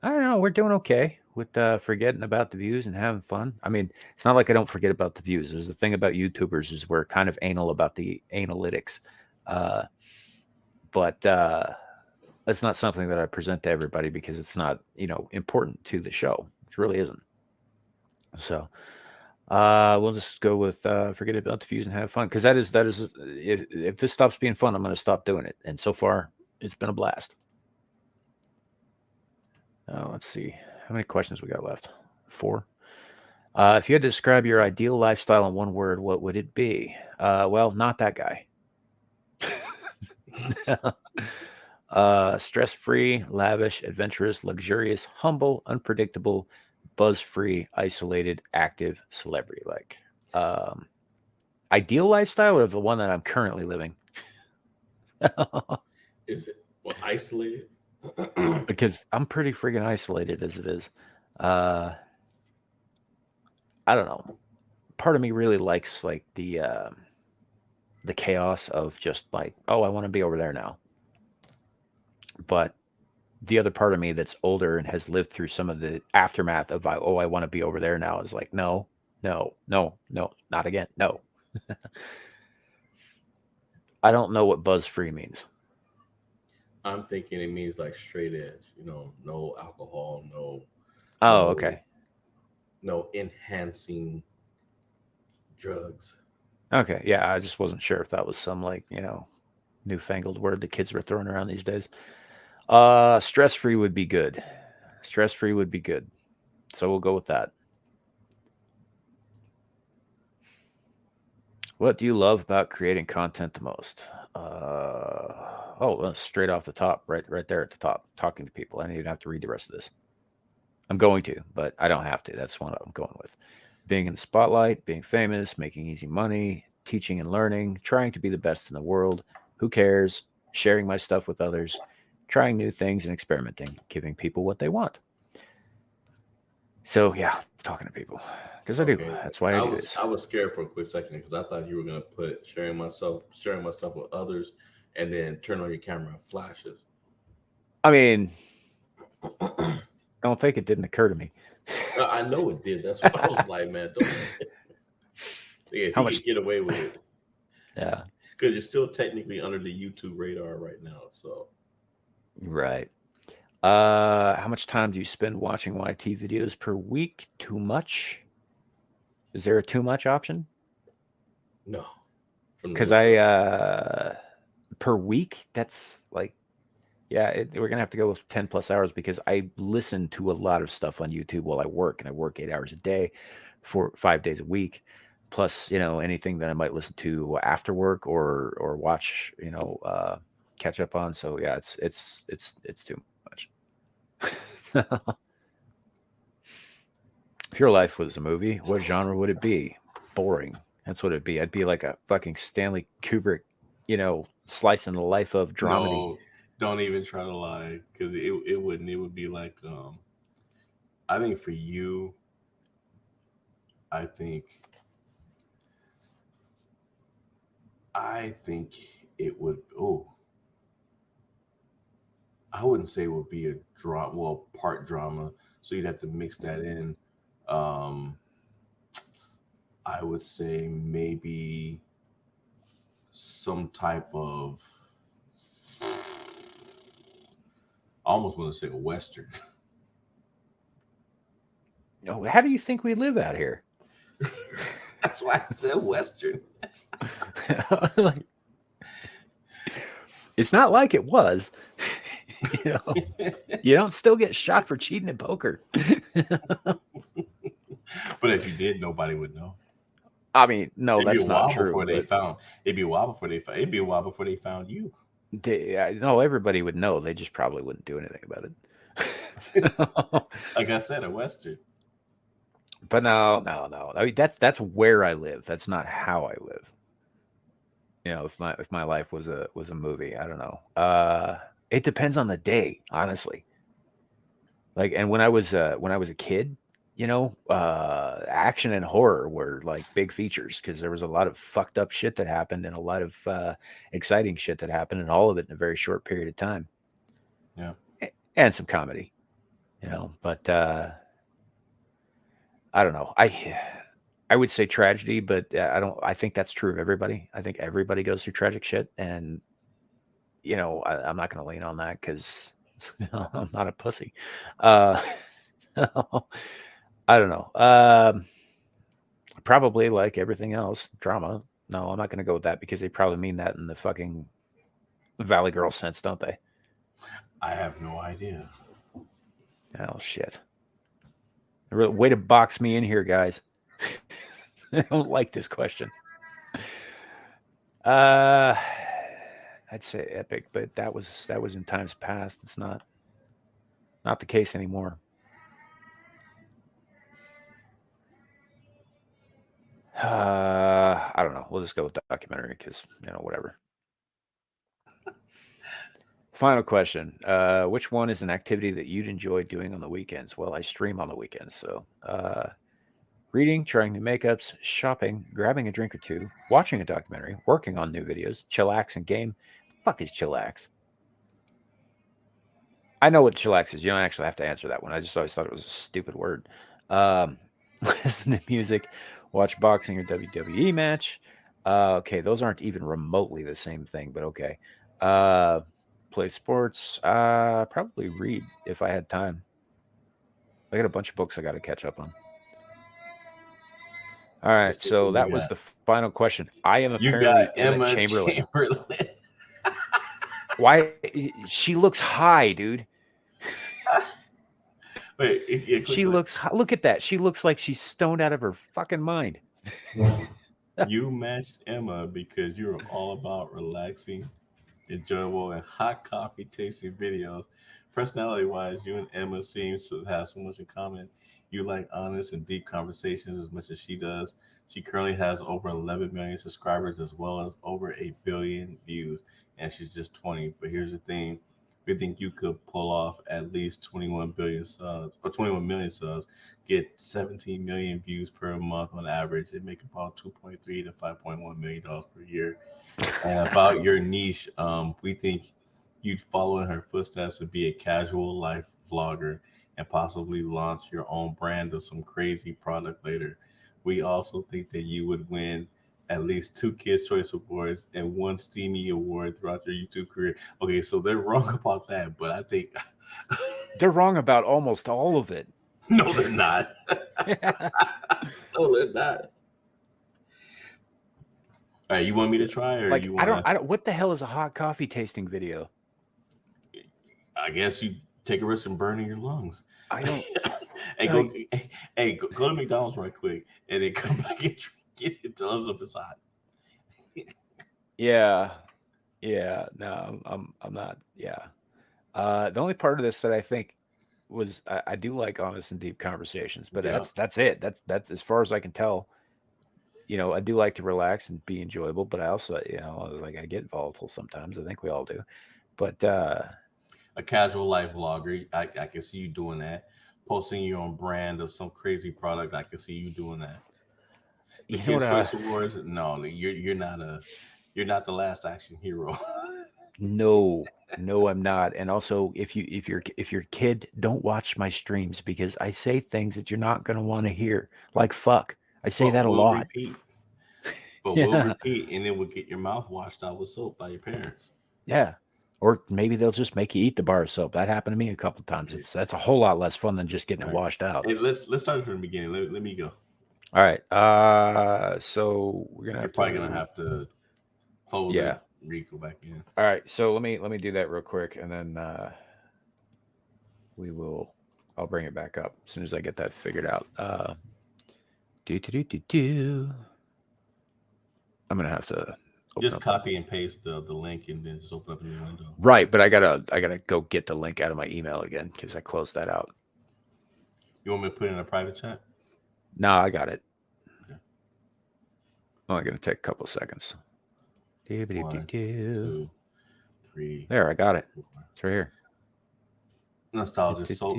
don't know. We're doing okay with forgetting about the views and having fun. I mean, it's not like I don't forget about the views. There's the thing about YouTubers is we're kind of anal about the analytics, uh, but it's not something that I present to everybody because it's not important to the show. It really isn't. So we'll just go with forget about the views and have fun because that is if this stops being fun, I'm going to stop doing it. And so far, it's been a blast. Let's see how many questions we got left. 4. If you had to describe your ideal lifestyle in one word, what would it be? Well, not that guy. Stress-free, lavish, adventurous, luxurious, humble, unpredictable, buzz-free, isolated, active celebrity like? Ideal lifestyle or the one that I'm currently living? Is it isolated? Because I'm pretty freaking isolated as it is. Uh, I don't know. Part of me really likes like the chaos of just like, oh, I want to be over there now. But the other part of me that's older and has lived through some of the aftermath of, oh, I want to be over there now is like, no, no, no, no, not again. No. I don't know what buzz free means. I'm thinking it means like straight edge. No alcohol, Oh, no, okay. no enhancing drugs. Okay. Yeah. I just wasn't sure if that was some like, newfangled word the kids were throwing around these days. Stress free would be good. Stress free would be good. So we'll go with that. What do you love about creating content the most? Straight off the top, right there at the top, talking to people. I don't even have to read the rest of this. I'm going to, but I don't have to. That's one I'm going with. Being in the spotlight, being famous, making easy money, teaching and learning, trying to be the best in the world. Who cares? Sharing my stuff with others, trying new things and experimenting, giving people what they want. So yeah, talking to people because I do. Okay, That's why I I do was this. I was scared for a quick second because I thought you were gonna put sharing my stuff with others, and then turn on your camera and flashes. I mean, I don't think it didn't occur to me. I know it did. That's why I was like, man, don't. If How he much? could get away with it, Yeah, because you're still technically under the YouTube radar right now. So right. How much time do you spend watching YT videos per week? Too much? Is there a too much option? no, from the Because looks of it. per week, that's like, yeah, we're gonna have to go with 10 plus hours because I listen to a lot of stuff on YouTube while I work, and I work 8 hours a day, 5 days a week, plus anything that I might listen to after work or watch, catch up on. So yeah, it's too much. If your life was a movie, what genre would it be? Boring. That's what it'd be. I'd be like a fucking Stanley Kubrick, slicing the life of dramedy. No, don't even try to lie, because it wouldn't. It would be like, I think for you, I think I think it would. Oh, I wouldn't say it would be a drama. Well, part drama, so you'd have to mix that in. Um, I would say maybe some type of. I almost want to say a western. How do you think we live out here? That's why I said western. Like, it's not like it was. you know, you don't still get shot for cheating at poker. But if you did, nobody would know. I mean, no, It'd be a that's not while true. before they But found. It'd be a while before they found. It'd be a while before they found you. no, everybody would know. They just probably wouldn't do anything about it. Like I said, a western. But no. I mean, that's where I live. That's not how I live. If my life was a movie, I don't know. It depends on the day, honestly. Like, and when I was a kid, action and horror were like big features because there was a lot of fucked up shit that happened and a lot of exciting shit that happened, and all of it in a very short period of time. Yeah. And some comedy, But I don't know. I would say tragedy, but I don't. I think that's true of everybody. I think everybody goes through tragic shit, and I'm not going to lean on that because I'm not a pussy. Uh, I don't know. Probably like everything else, drama. No, I'm not going to go with that because they probably mean that in the fucking Valley Girl sense, don't they? I have no idea. Oh shit! Way to box me in here, guys. I don't like this question. I'd say epic, but that was in times past. It's not the case anymore. I don't know. We'll just go with documentary because whatever. Final question. Which one is an activity that you'd enjoy doing on the weekends? Well, I stream on the weekends, so reading, trying new makeups, shopping, grabbing a drink or two, watching a documentary, working on new videos, chillax and game. The fuck is chillax? I know what chillax is. You don't actually have to answer that one. I just always thought it was a stupid word. Listen to music, watch boxing or WWE match. Okay, those aren't even remotely the same thing, but okay. Play sports. Probably read if I had time. I got a bunch of books I got to catch up on. All right, Let's see what so we that was got. the final question. I am You apparently got Emma Emma Chamberlain. Chamberlain. Why? She looks high, dude. Wait, yeah, She looks. Look at that. She looks like she's stoned out of her fucking mind. You matched Emma because you're all about relaxing, enjoyable, and hot coffee tasting videos. Personality wise, you and Emma seems to have so much in common. You like honest and deep conversations as much as she does. She currently has over 11 million subscribers as well as over a billion views, and she's just 20. But here's the thing: we think you could pull off at least 21 billion subs or 21 million subs, get 17 million views per month on average, and make about 2.3 to 5.1 million dollars per year. And about your niche, we think you'd follow in her footsteps and be a casual life vlogger and possibly launch your own brand of some crazy product later. We also think that you would win at least 2 Kids' Choice Awards and 1 Steamy Award throughout your YouTube career. Okay, so they're wrong about that, but I think They're wrong about almost all of it. no, they're not. No, they're not. All right, you want me to try, or Like you I want to? don't. What the hell is a hot coffee tasting video? I guess you take a risk in burning your lungs. I don't. Hey, Like, go to McDonald's right quick, and then come back and get it. Tell us if it's hot. yeah, no, I'm not. Yeah. The only part of this that I think was I do like honest and deep conversations, but Yeah, that's it. That's as far as I can tell. I do like to relax and be enjoyable, but I also, I was like I get volatile sometimes. I think we all do. But a casual life vlogger. I can see you doing that. Posting your own brand of some crazy product. I can see you doing that. The you know what? Kids Choice Awards. No, you're not the last action hero. No, I'm not. And also, if your kid, don't watch my streams because I say things that you're not going to want to hear. Like fuck, I say but that a we'll lot. repeat. But we'll Yeah, repeat, and then we'll get your mouth washed out with soap by your parents. yeah. Or maybe they'll just make you eat the bar of soap. That happened to me a couple times. That's a whole lot less fun than just getting All it right. washed out. Hey, let's start from the beginning. Let me go. All right. So we're gonna You're have probably to. gonna have to close Yeah. it, Rico back in. All right. So let me do that real quick, and then I'll bring it back up as soon as I get that figured out. Do. I'm gonna have to Just open up. copy and paste the link and then just open up a new window. Right, but I gotta go get the link out of my email again because I closed that out. You want me to put it in a private chat? No, I got it. Okay. Only gonna take a couple of seconds. 1, 2, 3. There, I got it. 4. It's right here. Nostalgia soap.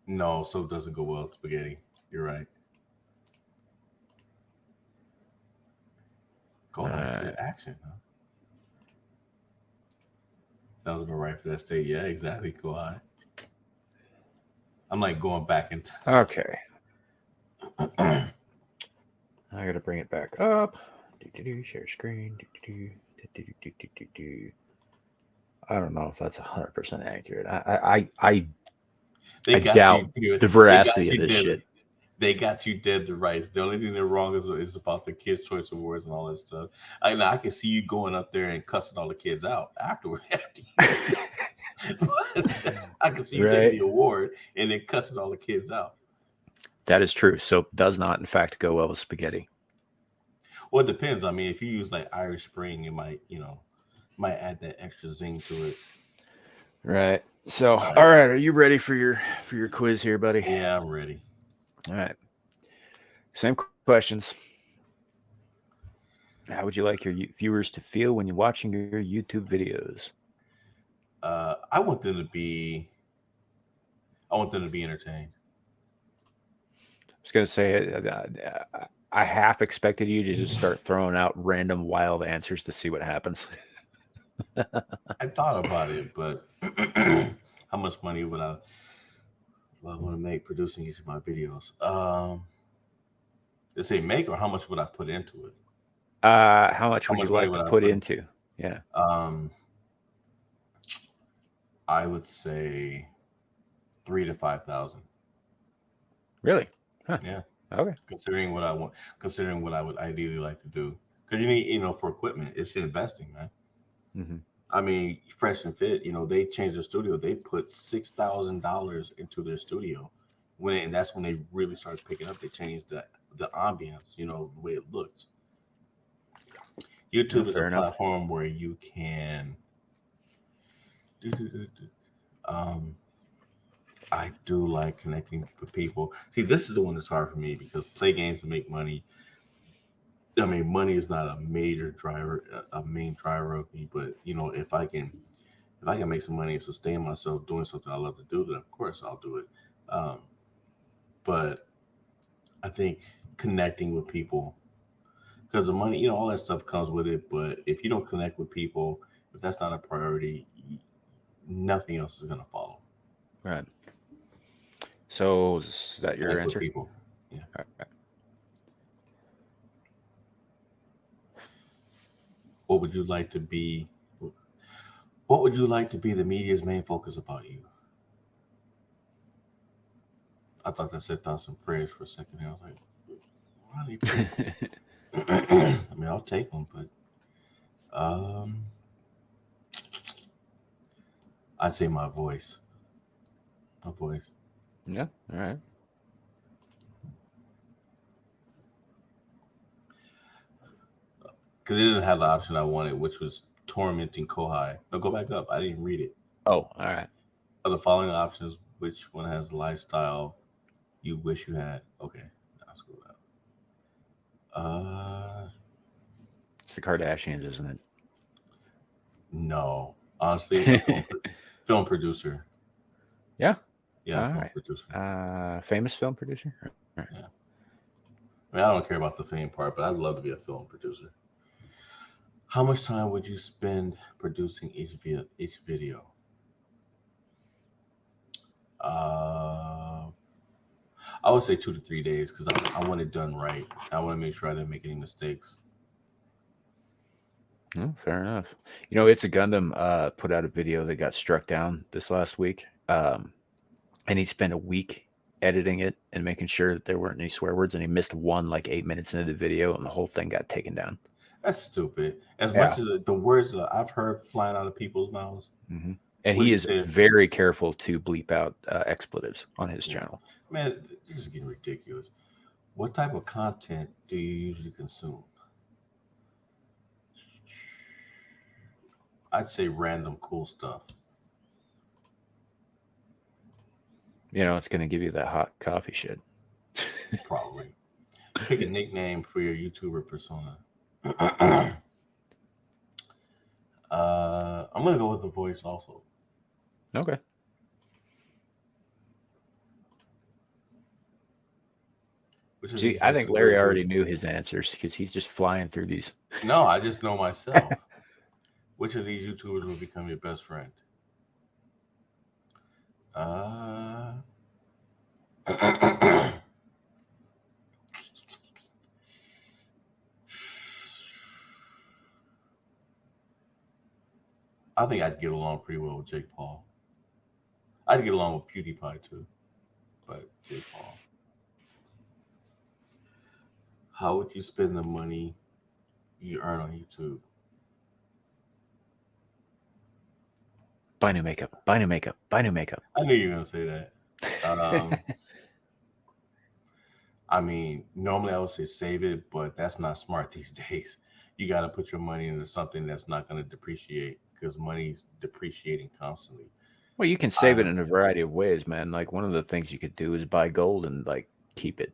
No, soap doesn't go well with spaghetti. You're right. Go ahead. Action, huh? Sounds about right for that state. Yeah, exactly. Go ahead. I'm like going back in time. Okay. I gotta bring it back up. Share screen. I don't know if that's 100% accurate. I doubt the veracity of this shit. They got you dead to rights. The only thing they're wrong is about the Kids' Choice Awards and all that stuff. I can see you going up there and cussing all the kids out afterward. I can see you taking the award and then cussing all the kids out. That is true. Soap does not, in fact, go well with spaghetti. Well, it depends. I mean, if you use like Irish Spring, it might add that extra zing to it. Right. So, all right, are you ready for your quiz here, buddy? Yeah, I'm ready. All right. Same questions. How would you like your viewers to feel when you're watching your YouTube videos? I want them to be. I want them to be entertained. I was going to say, I half expected you to just start throwing out random wild answers to see what happens. I thought about it, but how much money would I want to make producing each of my videos? Let's say make, or how much would I put into it? How much How would you much money like would to I put put? into? Yeah. I would say 3 to 5 thousand. Really? Huh. Yeah, Okay. considering what I want, considering what I would ideally like to do, because you need, for equipment, it's investing, man. Mm-hmm. I mean, Fresh and Fit, they changed their studio. They put $6,000 into their studio and that's when they really started picking up. They changed the ambience, the way it looks. No, YouTube is a fair enough. platform where you can. Um, I do like connecting with people. See, this is the one that's hard for me because play games to make money. I mean, money is not a major driver, a main driver of me. But if I can make some money and sustain myself doing something I love to do, then of course I'll do it. Um, but I think connecting with people, because the money, all that stuff comes with it. But if you don't connect with people, if that's not a priority, nothing else is gonna follow. Right. So is that your Connect with answer? people. Yeah. All right. What would you like to be? What would you like to be the media's main focus about you? I thought that said thoughts and prayers for a second. I was like, why do you pray? I mean, I'll take them, but I'd say my voice. My voice. Yeah. All right. Because it didn't have the option I wanted, which was tormenting Kohai. No, go back up. I didn't read it. Oh, all right. Of the following options, which one has the lifestyle you wish you had? Okay, I'll scroll down. It's the Kardashians, isn't it? No, honestly, a film producer. Yeah. Yeah, All film right. producer. Famous film producer. All right. Yeah. I mean, I don't care about the fame part, but I'd love to be a film producer. How much time would you spend producing each video? I would say 2 to 3 days because I want it done right. I want to make sure I didn't make any mistakes. Fair enough. It's a Gundam put out a video that got struck down this last week. And he spent a week editing it and making sure that there weren't any swear words, and he missed one like 8 minutes into the video, and the whole thing got taken down. That's stupid. As much as the words that I've heard flying out of people's mouths. Mm-hmm. And he is very careful to bleep out expletives on his channel. Man, you're just getting ridiculous. What type of content do you usually consume? I'd say random cool stuff. It's going to give you that hot coffee shit. Probably. Pick a nickname for your YouTuber persona. I'm going to go with the voice also. Okay. See, I think Larry already knew his answers because he's just flying through these. No, I just know myself. Which of these YouTubers will become your best friend? I think I'd get along pretty well with Jake Paul. I'd get along with PewDiePie too, but Jake Paul. How would you spend the money you earn on YouTube? Buy new makeup. Buy new makeup. Buy new makeup. I knew you were gonna say that. I mean, normally I would say save it, but that's not smart these days. You got to put your money into something that's not going to depreciate because money's depreciating constantly. Well, you can save it in a variety of ways, man. Like one of the things you could do is buy gold and like keep it.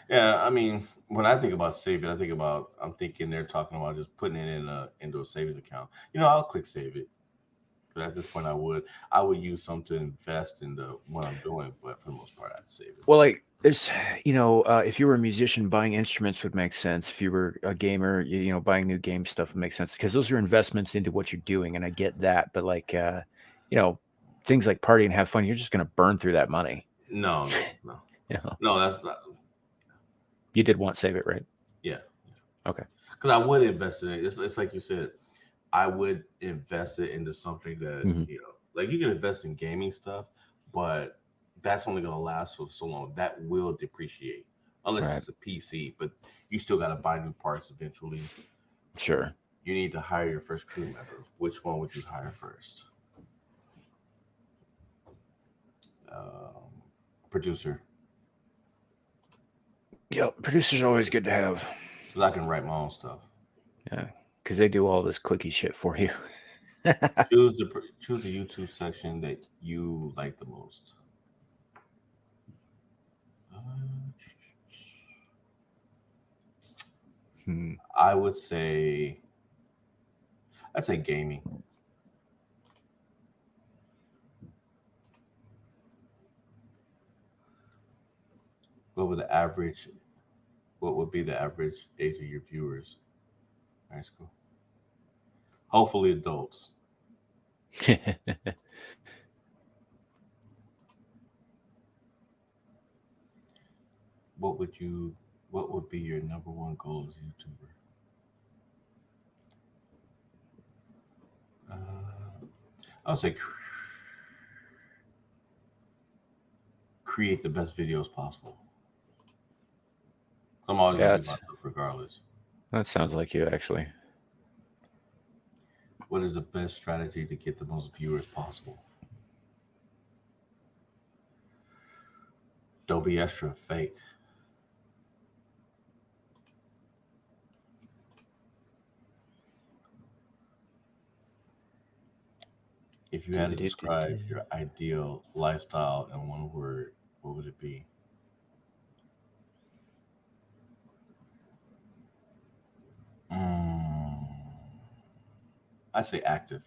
Yeah, I mean, when I think about saving, I'm thinking they're talking about just putting it into a savings account. I'll click save it because at this point I would use some to invest in the what I'm doing, but for the most part, I'd save it. Well, like there's, if you were a musician, buying instruments would make sense. If you were a gamer, buying new game stuff would make sense because those are investments into what you're doing, and I get that. But like, things like party and have fun, you're just gonna burn through that money. No, no, no, You know, no. That's not, you did want save it, right? yeah, Okay. because I would invest in it. It's like you said, I would invest it into something that Hmm. like you can invest in gaming stuff, but that's only going to last for so long. That will depreciate unless Right. it's a PC, but you still got to buy new parts eventually. Sure. You need to hire your first crew member. Which one would you hire first? Producer, Yep. Producers are always good to have. because I can write my own stuff. Yeah, because they do all this clicky shit for you. Choose the YouTube section that you like the most. Uh, Hmm. I would say I'd say gaming. What would the average? What would be the average age of your viewers? High school. Hopefully adults. What would you? What would be your number one goal as a YouTuber? I would say create the best videos possible. I'm always Yeah, gonna do myself regardless. that sounds like you actually. What is the best strategy to get the most viewers possible? Don't be extra fake. If you had to describe your ideal lifestyle in one word, what would it be? Mm, I say active.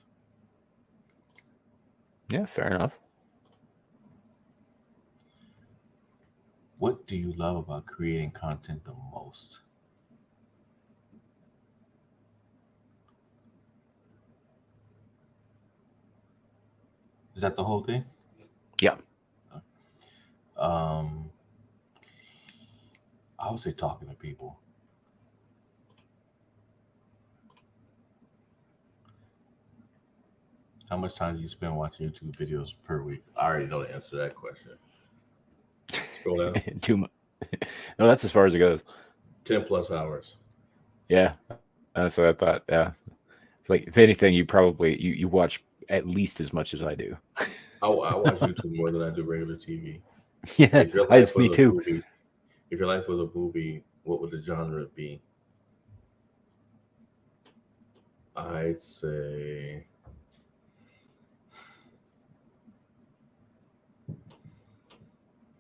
Yeah, fair enough. What do you love about creating content the most? Is that the whole thing? Yeah. Um, I would say talking to people. How much time do you spend watching YouTube videos per week? I already know the answer to that question. Scroll down. Too much. No, that's as far as it goes. 10 plus hours. Yeah, that's what I thought. Yeah, it's like if anything, you probably you watch at least as much as I do. I watch YouTube more than I do regular TV. Yeah, If your life me was a too. movie, if your life was a movie, what would the genre be? I'd say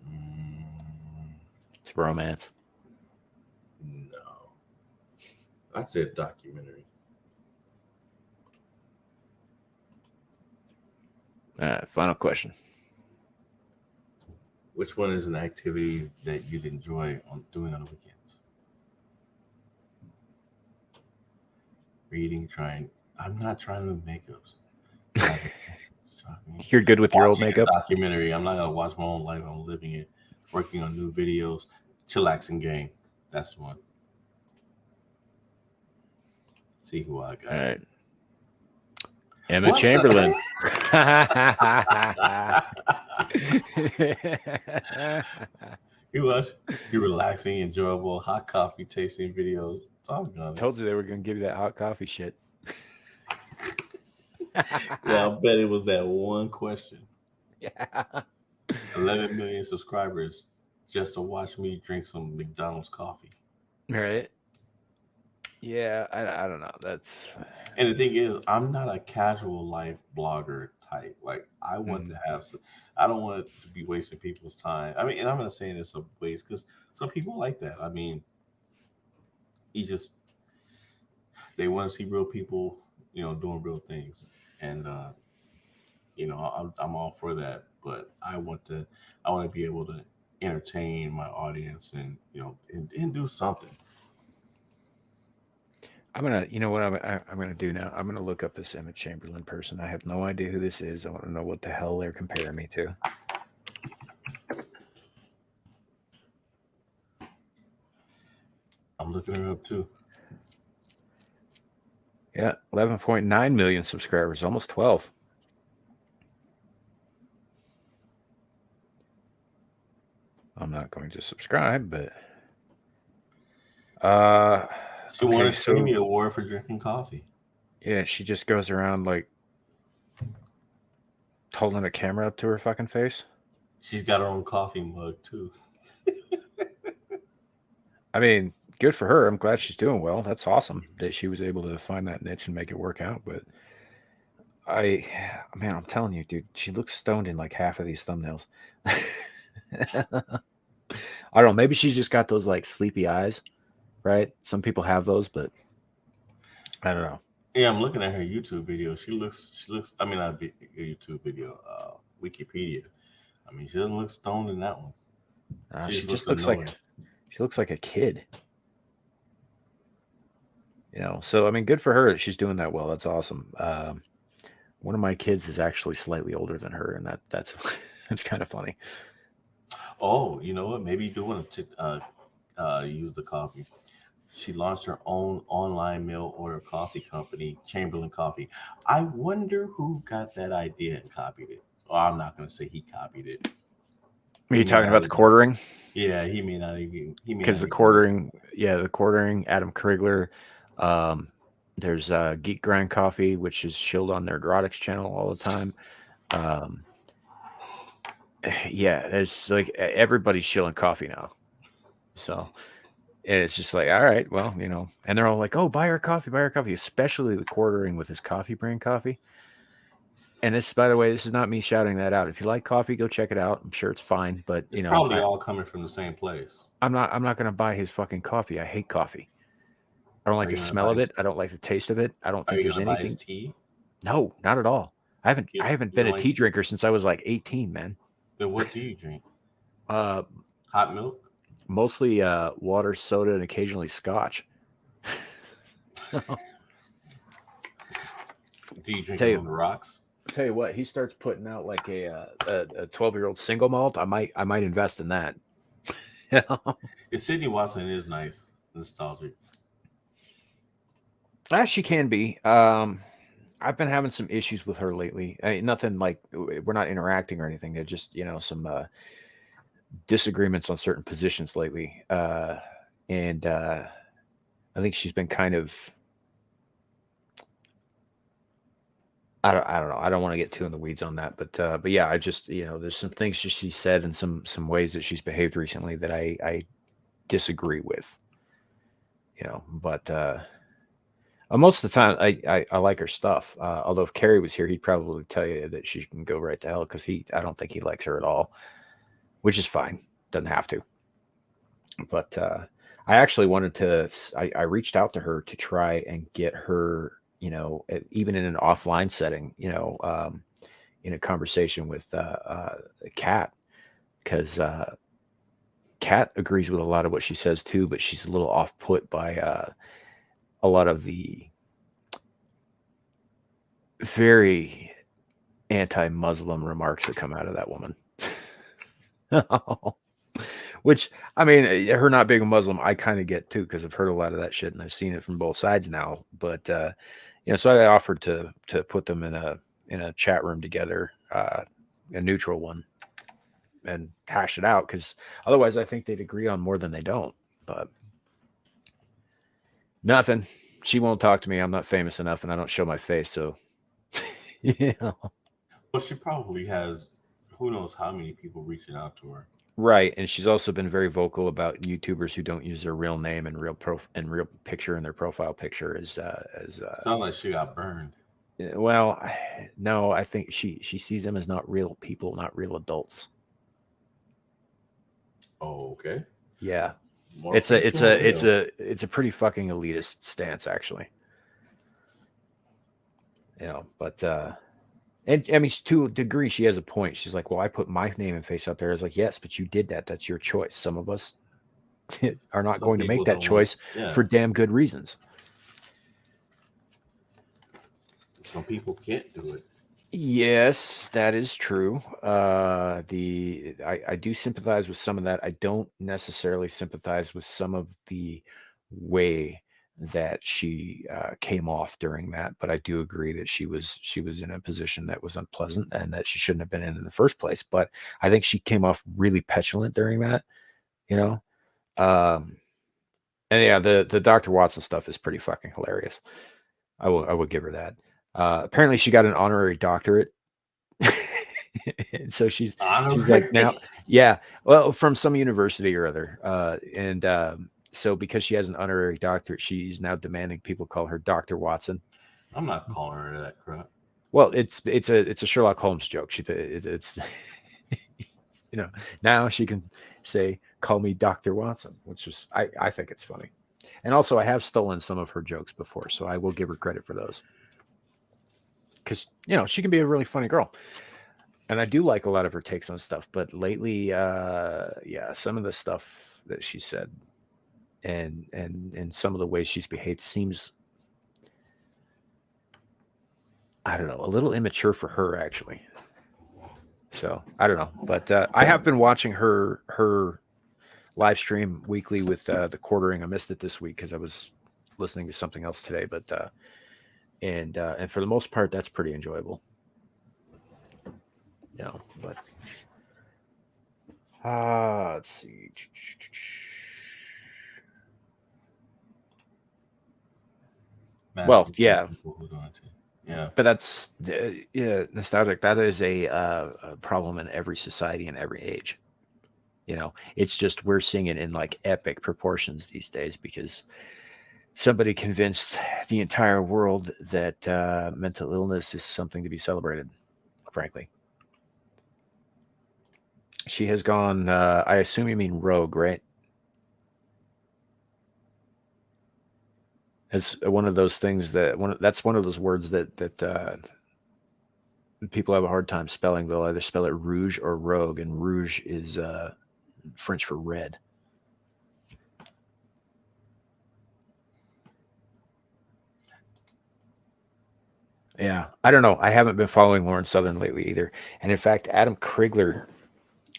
mm, It's romance. no. I'd say a documentary. All right, final question. Which one is an activity that you'd enjoy doing on the weekends? Reading, trying. I'm not trying to do makeups. You're good with your old Watching a makeup. documentary. I'm not gonna watch my own life. I'm living it, working on new videos, chillaxing game. That's the one. See who I got. All right, Emma What Chamberlain. You relaxing, enjoyable, hot coffee tasting videos. Tom Gunn. Told you they were gonna give you that hot coffee shit. Yeah, I bet it was that one question. Yeah. 11 million subscribers just to watch me drink some McDonald's coffee. Right. Yeah, I don't know. That's And the thing is, I'm not a casual life blogger type. Like, I want to have some, I don't want to be wasting people's time. I mean, and I'm not saying it's a waste because some people like that. I mean, you just, they want to see real people, doing real things. And, I'm all for that. But I want to be able to entertain my audience and, and do something. I'm gonna, you know what I'm gonna do now? I'm gonna look up this Emmett Chamberlain person. I have no idea who this is. I want to know what the hell they're comparing me to. I'm looking her up too. Yeah, 11.9 million subscribers, almost 12. I'm not going to subscribe, but She won okay, a so Steamy Award for drinking coffee. yeah, she just goes around like holding a camera up to her fucking face. She's got her own coffee mug too. I mean, good for her. I'm glad she's doing well. That's awesome that she was able to find that niche and make it work out. But man, I'm telling you, dude, she looks stoned in like half of these thumbnails. I don't know. Maybe she's just got those like sleepy eyes, right? Some people have those, but I don't know. Yeah, I'm looking at her YouTube video. She looks. I mean, not YouTube video. Wikipedia. I mean, she doesn't look stoned in that one. She She just looks just looks like annoyed. she looks like a kid. So I mean, good for her that she's doing that well. That's awesome. One of my kids is actually slightly older than her, and that's that's kind of funny. Oh, you know what? Maybe you do want to use the coffee. She launched her own online mail order coffee company, Chamberlain Coffee. I wonder who got that idea and copied it. Oh, I'm not going to say he copied it. Are He you may talking not about the even. quartering? Yeah, he may not even. He may Because not even understand. the quartering, Adam Krigler. Um, there's Geek Grind Coffee, which is shilled on their Erotics channel all the time. Um, yeah, it's like everybody's shilling coffee now. So and it's just like, all right, well, and they're all like, oh, buy our coffee, especially the quartering with his coffee brand coffee. And this, by the way, this is not me shouting that out. If you like coffee, go check it out. I'm sure it's fine, but It's probably all coming from the same place. I'm not going to buy his fucking coffee. I hate coffee. I don't like Are the you gonna smell buy of his? it. I don't like the taste of it. I don't Are think you there's gonna buy his anything. tea? No, not at all. I haven't You been a don't like tea tea? drinker since I was like 18, man. Then what do you drink? Uh, Hot milk? Mostly water, soda, and occasionally scotch. Do you drink tell it you, on the rocks? tell you what, he starts putting out like a 12-year-old single malt. I might invest in that. Sydney Watson is nice, nostalgic. She can be. I've been having some issues with her lately. Nothing like we're not interacting or anything. They're just some disagreements on certain positions lately, and I think she's been kind of. I don't know. I don't want to get too in the weeds on that, but yeah, I just there's some things that she said and some ways that she's behaved recently that I disagree with. But most of the time I like her stuff. Although if Carrie was here, he'd probably tell you that she can go right to hell because I don't think he likes her at all, which is fine. Doesn't have to. But I actually wanted to. I reached out to her to try and get her, even in an offline setting, in a conversation with Kat, because Kat agrees with a lot of what she says too, but she's a little off put by a lot of the very anti-Muslim remarks that come out of that woman. Which, I mean, her not being a Muslim, I kind of get too, because I've heard a lot of that shit and I've seen it from both sides now. But so I offered to put them in a chat room together, a neutral one, and hash it out, because otherwise I think they'd agree on more than they don't. But nothing. She won't talk to me. I'm not famous enough, and I don't show my face. So, Well, she probably has who knows how many people reaching out to her. Right, and she's also been very vocal about YouTubers who don't use their real name and real picture in their profile picture as Sounds like she got burned. well, no, I think she sees them as not real people, not real adults. Oh, okay. Yeah. More pressure on Leo. It's a pretty fucking elitist stance actually. But and I mean to a degree she has a point. She's like, "Well, I put my name and face out there." I was like, "Yes, but you did that. That's your choice. Some of us are not Some going to people make that don't want. choice Yeah. for damn good reasons." Some people can't do it. Yes, that is true. I do sympathize with some of that. I don't necessarily sympathize with some of the way that she came off during that, but I do agree that she was in a position that was unpleasant and that she shouldn't have been in the first place. But I think she came off really petulant during that, you know. Um, and yeah, the Dr. Watson stuff is pretty fucking hilarious. I will give her that. Apparently, she got an honorary doctorate. And so she's like now, Honorary. yeah, well, from some university or other, and so because she has an honorary doctorate, she's now demanding people call her Dr. Watson. I'm not calling her that crap. Well, it's a Sherlock Holmes joke. It's now she can say call me Dr. Watson, which is I think it's funny, and also I have stolen some of her jokes before, so I will give her credit for those because she can be a really funny girl. And I do like a lot of her takes on stuff, but lately, yeah, some of the stuff that she said and some of the ways she's behaved seems, I don't know, a little immature for her actually. So I don't know, but I have been watching her live stream weekly with the quartering. I missed it this week because I was listening to something else today, but and for the most part, that's pretty enjoyable. But let's see. Well, yeah, People who don't. Yeah. but that's yeah, nostalgic. That is a problem in every society and every age. It's just we're seeing it in like epic proportions these days because somebody convinced the entire world that mental illness is something to be celebrated. Frankly, she has gone. I assume you mean rogue, right? As one of those things that's one of those words that people have a hard time spelling. They'll either spell it rouge or rogue, and rouge is French for red. Yeah, I don't know. I haven't been following Lauren Southern lately either. And in fact, Adam Krigler,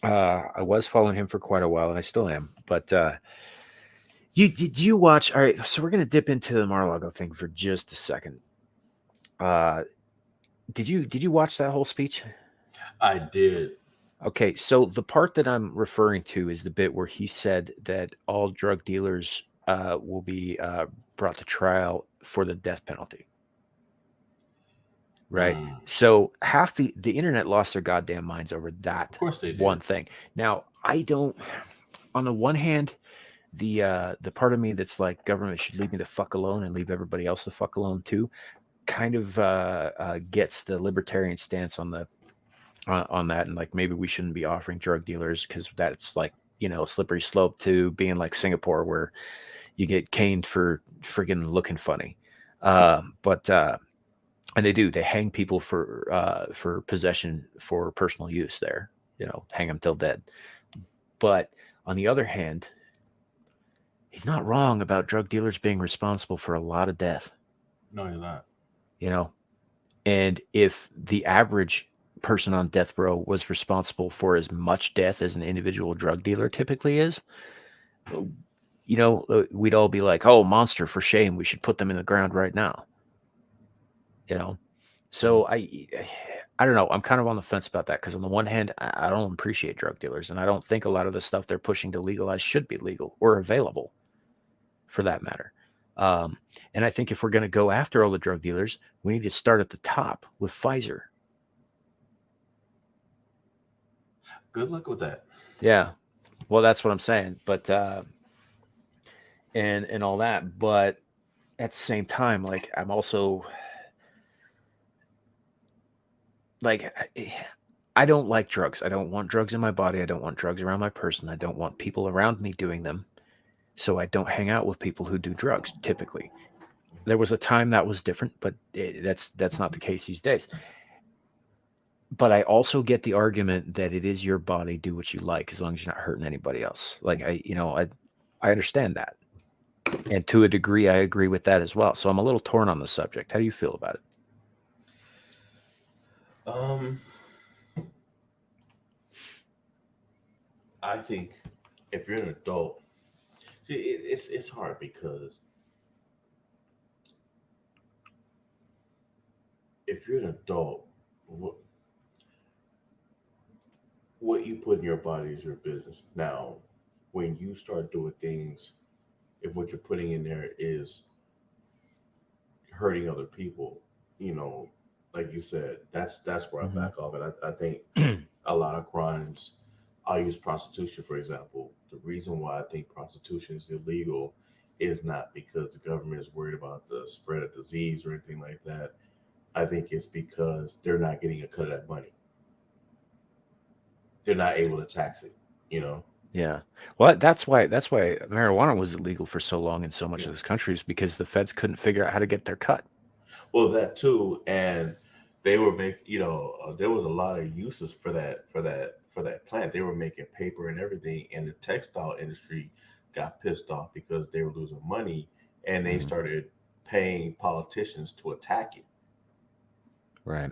I was following him for quite a while, and I still am. But did you watch? All right, so we're gonna dip into the Mar-a-Lago thing for just a second. Uh, did you watch that whole speech? I did. Okay, so the part that I'm referring to is the bit where he said that all drug dealers will be brought to trial for the death penalty. Right. Mm, So half the internet lost their goddamn minds over that of course they did. one thing. Now, I don't on the one hand, the part of me that's like government should leave me the fuck alone and leave everybody else the fuck alone too, kind of gets the libertarian stance on that, and like maybe we shouldn't be offering drug dealers because that's like a slippery slope to being like Singapore where you get caned for friggin' looking funny. But and they hang people for possession for personal use there, hang them till dead. But on the other hand, he's not wrong about drug dealers being responsible for a lot of death, No, he's not. and if the average person on death row was responsible for as much death as an individual drug dealer typically is, we'd all be like, oh, monster, for shame, we should put them in the ground right now. So I don't know. I'm kind of on the fence about that because on the one hand, I don't appreciate drug dealers, and I don't think a lot of the stuff they're pushing to legalize should be legal or available, for that matter. And I think if we're going to go after all the drug dealers, we need to start at the top with Pfizer. Good luck with that. Yeah, Well, that's what I'm saying. But and all that. But at the same time, like I'm also like I don't like drugs. I don't want drugs in my body. I don't want drugs around my person. I don't want people around me doing them. So I don't hang out with people who do drugs typically. There was a time that was different, but that's not the case these days. But I also get the argument that it is your body, do what you like, as long as you're not hurting anybody else. Like I understand that, and to a degree, I agree with that as well. So I'm a little torn on the subject. How do you feel about it? Um, I think if you're an adult, see, it's hard because if you're an adult, what what you put in your body is your business. Now, when you start doing things, if what you're putting in there is hurting other people, you know, like you said, that's where I Mm-hmm. back off. And I think a lot of crimes. I'll use prostitution for example. The reason why I think prostitution is illegal is not because the government is worried about the spread of disease or anything like that. I think it's because they're not getting a cut of that money. They're not able to tax it. You know. Yeah. Well, that's why marijuana was illegal for so long in so much Yeah. of this country is because the feds couldn't figure out how to get their cut. Well, that too, and they were making. There was a lot of uses for that plant. They were making paper and everything, and the textile industry got pissed off because they were losing money, and they Mhm. started paying politicians to attack it. Right.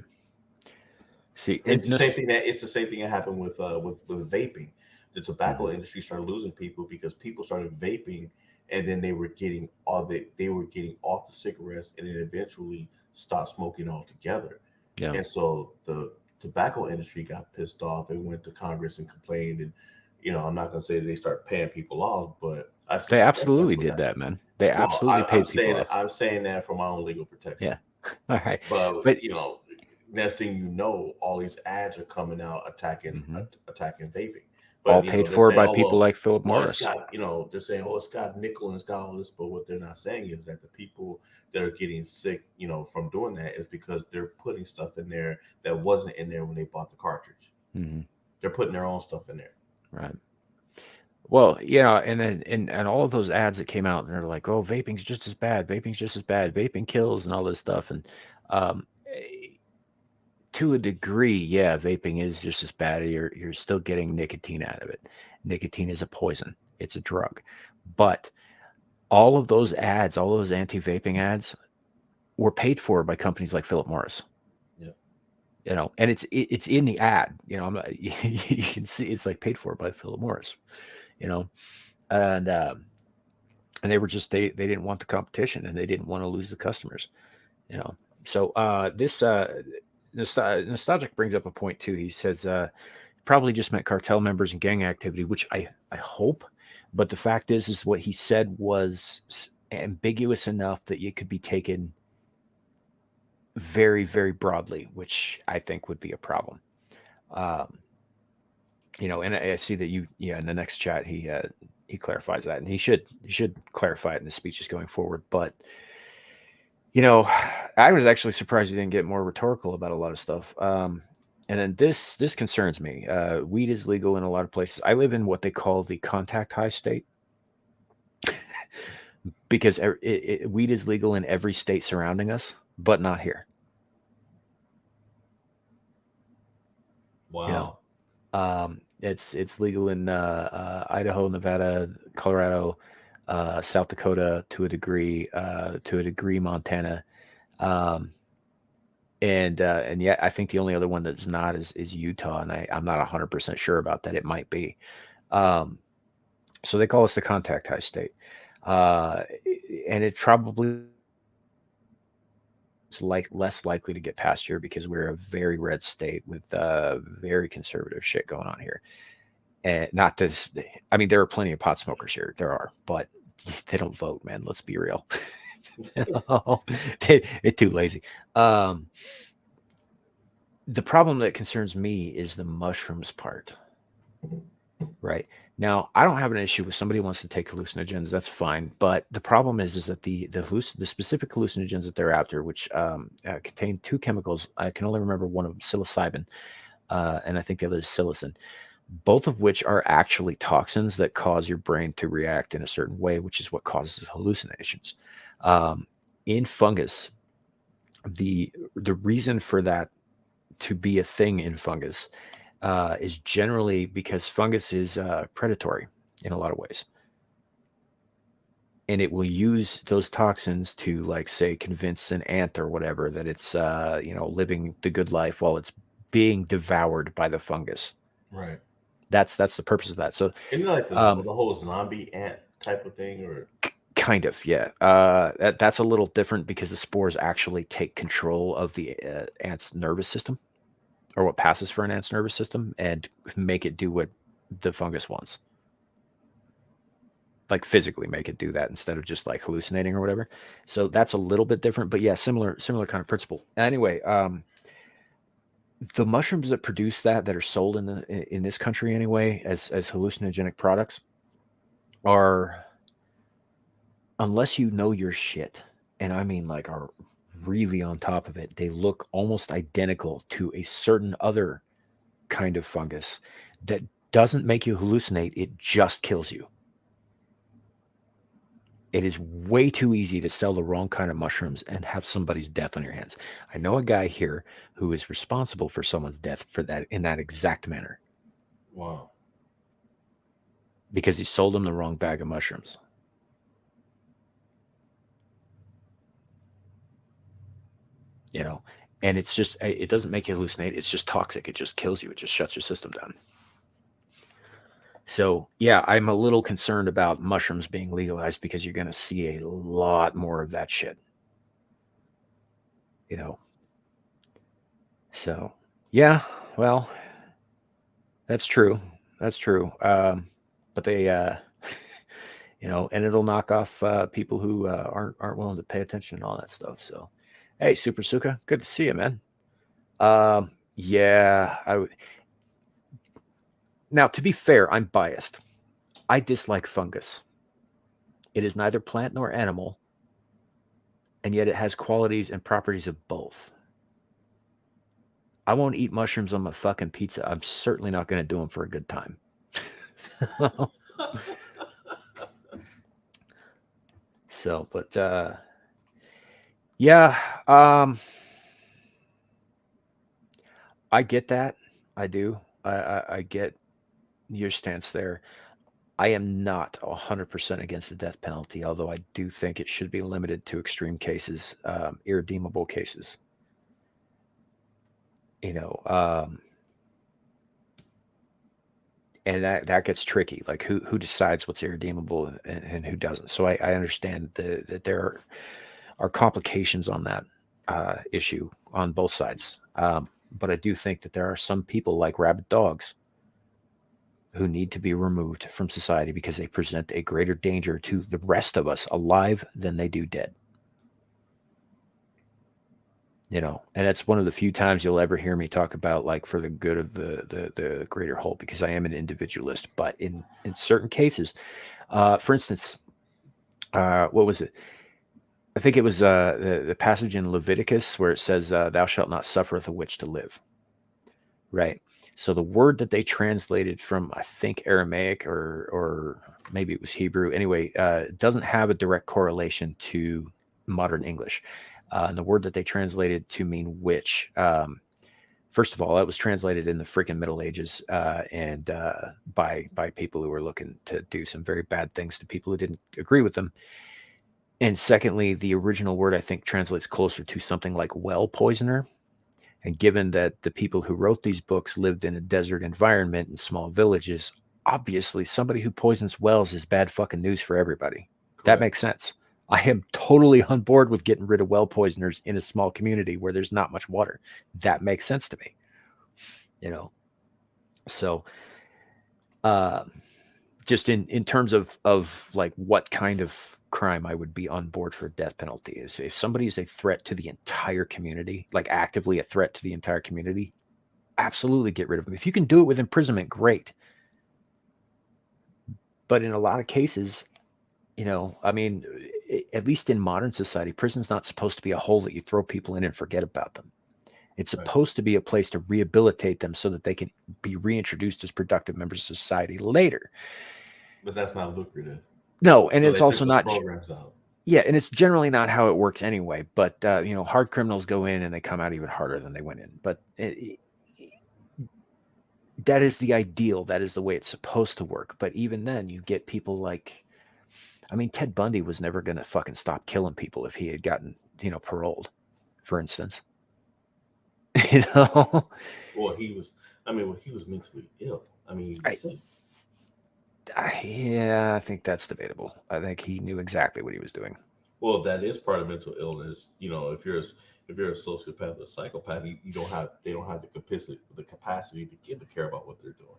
See, It's the same thing that happened with vaping. The tobacco Mhm. industry started losing people because people started vaping, and then they were getting off the cigarettes, and then eventually stopped smoking altogether. Yeah. And so the tobacco industry got pissed off and went to Congress and complained. And I'm not going to say that they start paying people off, but I They suspect absolutely that's what did happened. that, man. They Well, absolutely paid people off. I'm saying that for my own legal protection. Yeah. All right. But But next thing you know, all these ads are coming out mhm. attacking vaping. All But paid they're for saying, by oh people like Philip well, it's Morris. got they're saying, oh, it's got nickel and it's got all this. But what they're not saying is that the people that are getting sick, from doing that is because they're putting stuff in there that wasn't in there when they bought the cartridge. Hmm. They're putting their own stuff in there. Right. Well, and then and all of those ads that came out, and they're like, "Oh, vaping's just as bad. Vaping's just as bad. Vaping kills," and all this stuff. And um, eh, to a degree, yeah, vaping is just as bad. You're still getting nicotine out of it. Nicotine is a poison. It's a drug. But all of those ads, all those anti-vaping ads, were paid for by companies like Philip Morris. Yeah. And it's in the ad. I'm not, you can see it's like paid for by Philip Morris. You know, and they were just they didn't want the competition and they didn't want to lose the customers. You know, so this nostalgic brings up a point too. He says probably just meant cartel members and gang activity, which I hope. But the fact is what he said was ambiguous enough that it could be taken very, very broadly, which I think would be a problem. Um, and I see that in the next chat he clarifies that, and he should clarify it in the speeches going forward. But I was actually surprised he didn't get more rhetorical about a lot of stuff. And then this concerns me. Weed is legal in a lot of places. I live in what they call the contact high state because weed is legal in every state surrounding us, but not here. Wow. It's legal in Idaho, Nevada, Colorado, South Dakota to a degree, Montana, um, and yet I think the only other one that's not is Utah, and I'm not 100% sure about that. It might be. Um, so they call us the contact high state, uh, and it probably is like less likely to get passed here because we're a very red state with very conservative shit going on here. And not to, I mean, there are plenty of pot smokers here. There are, but they don't vote, man. Let's be real. They're too lazy. The problem that concerns me is the mushrooms part. Right. Now, I don't have an issue with somebody who wants to take hallucinogens. That's fine. But the problem is that the specific hallucinogens that they're after, which contain two chemicals, I can only remember one of them, psilocybin, and I think the other is psilocin, both of which are actually toxins that cause your brain to react in a certain way, which is what causes hallucinations. Um, in fungus, the reason for that to be a thing in fungus is generally because fungus is predatory in a lot of ways. And it will use those toxins to, like, say, convince an ant or whatever that it's, living the good life while it's being devoured by the fungus. Right. That's the purpose of that. So, Isn't it like the whole zombie ant type of thing, or kind of, yeah. That's a little different because the spores actually take control of the ant's nervous system, or what passes for an ant's nervous system, and make it do what the fungus wants. Like physically make it do that instead of just like hallucinating or whatever. So that's a little bit different, but yeah, similar kind of principle. Anyway, the mushrooms that produce that are sold in this country anyway as hallucinogenic products are, unless you know your shit, and I mean like are really on top of it, they look almost identical to a certain other kind of fungus that doesn't make you hallucinate, it just kills you. It is way too easy to sell the wrong kind of mushrooms and have somebody's death on your hands. I know a guy here who is responsible for someone's death for that in that exact manner wow. because he sold them the wrong bag of mushrooms. And it's just, it doesn't make you hallucinate. It's just toxic. It just kills you. It just shuts your system down. So, yeah, I'm a little concerned about mushrooms being legalized because you're going to see a lot more of that shit. So, yeah, well, that's true. That's true. But they, and it'll knock off people who aren't willing to pay attention to all that stuff. So, hey, Super Suka, good to see you, man. Yeah, now, to be fair, I'm biased. I dislike fungus. It is neither plant nor animal, and yet it has qualities and properties of both. I won't eat mushrooms on my fucking pizza. I'm certainly not going to do them for a good time. So, but yeah, I get that. I do. I get your stance there. I am not 100% against the death penalty, although I do think it should be limited to extreme cases, irredeemable cases. And that gets tricky. Like who decides what's irredeemable and who doesn't. So I understand that there are complications on that issue on both sides. But I do think that there are some people like rabid dogs who need to be removed from society because they present a greater danger to the rest of us alive than they do dead. And that's one of the few times you'll ever hear me talk about like for the good of the greater whole, because I am an individualist. But in certain cases, for instance, what was it? I think it was the passage in Leviticus where it says, "Thou shalt not suffereth a witch to live." Right. So the word that they translated from, I think, Aramaic or maybe it was Hebrew. Anyway, doesn't have a direct correlation to modern English. And the word that they translated to mean witch, first of all, that was translated in the freaking Middle Ages and by people who were looking to do some very bad things to people who didn't agree with them. And secondly, the original word, I think, translates closer to something like well poisoner. And given that the people who wrote these books lived in a desert environment in small villages, obviously somebody who poisons wells is bad fucking news for everybody. Correct. That makes sense. I am totally on board with getting rid of well poisoners in a small community where there's not much water. That makes sense to me. So just in terms of like what kind of crime I would be on board for death penalty is if somebody is a threat to the entire community, like actively a threat to the entire community, absolutely get rid of them. If you can do it with imprisonment, great. But in a lot of cases, I mean, at least in modern society, prison's not supposed to be a hole that you throw people in and forget about them. It's Right. supposed to be a place to rehabilitate them so that they can be reintroduced as productive members of society later. But that's not lucrative. No, and So it's they took also those not. programs out. Yeah, and it's generally not how it works anyway. But hard criminals go in and they come out even harder than they went in. But that is the ideal. That is the way it's supposed to work. But even then, you get people like, I mean, Ted Bundy was never going to fucking stop killing people if he had gotten, paroled, for instance. you know, Well, he was. I mean, well, he was mentally ill. I mean, he was sick. Yeah, I think that's debatable. I think he knew exactly what he was doing. Well, that is part of mental illness. If you're a sociopath or psychopath, you don't have they don't have the capacity to give a care about what they're doing.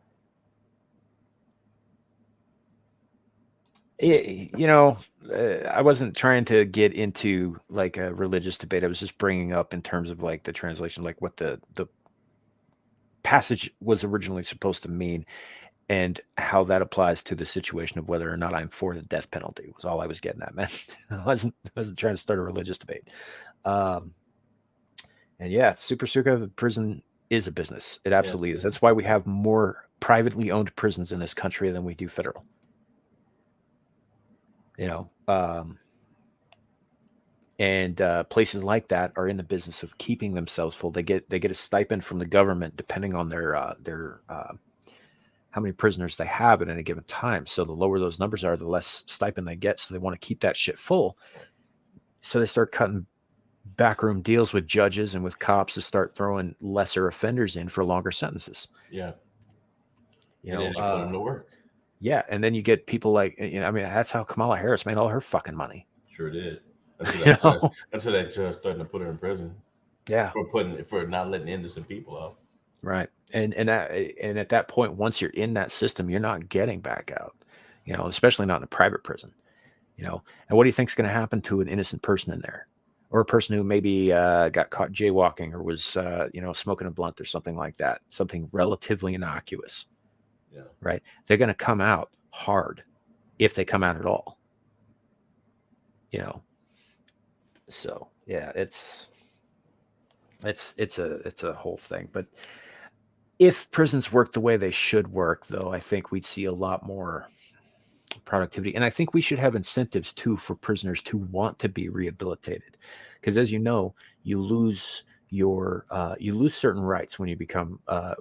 I wasn't trying to get into like a religious debate. I was just bringing up in terms of like the translation, like what the passage was originally supposed to mean, and how that applies to the situation of whether or not I'm for the death penalty was all I was getting at, man. I wasn't trying to start a religious debate. Um, and yeah, Super Suka, the prison is a business. It absolutely is. That's why we have more privately owned prisons in this country than we do federal. And places like that are in the business of keeping themselves full. They get a stipend from the government depending on their how many prisoners they have at any given time. So the lower those numbers are, the less stipend they get. So they want to keep that shit full. So they start cutting backroom deals with judges and with cops to start throwing lesser offenders in for longer sentences. Yeah. And then they put them to work. Yeah, and then you get people like, I mean, that's how Kamala Harris made all her fucking money. Sure did. Until that judge started to put her in prison. Yeah. For not letting innocent people out. Right. And at that point, once you're in that system, you're not getting back out. Especially not in a private prison. And what do you think's going to happen to an innocent person in there, or a person who maybe got caught jaywalking or was smoking a blunt or something like that, something relatively innocuous? Yeah. Right. They're going to come out hard if they come out at all. So yeah, it's a whole thing. But if prisons work the way they should work, though, I think we'd see a lot more productivity. And I think we should have incentives too for prisoners to want to be rehabilitated, because as you know, you lose certain rights when you become a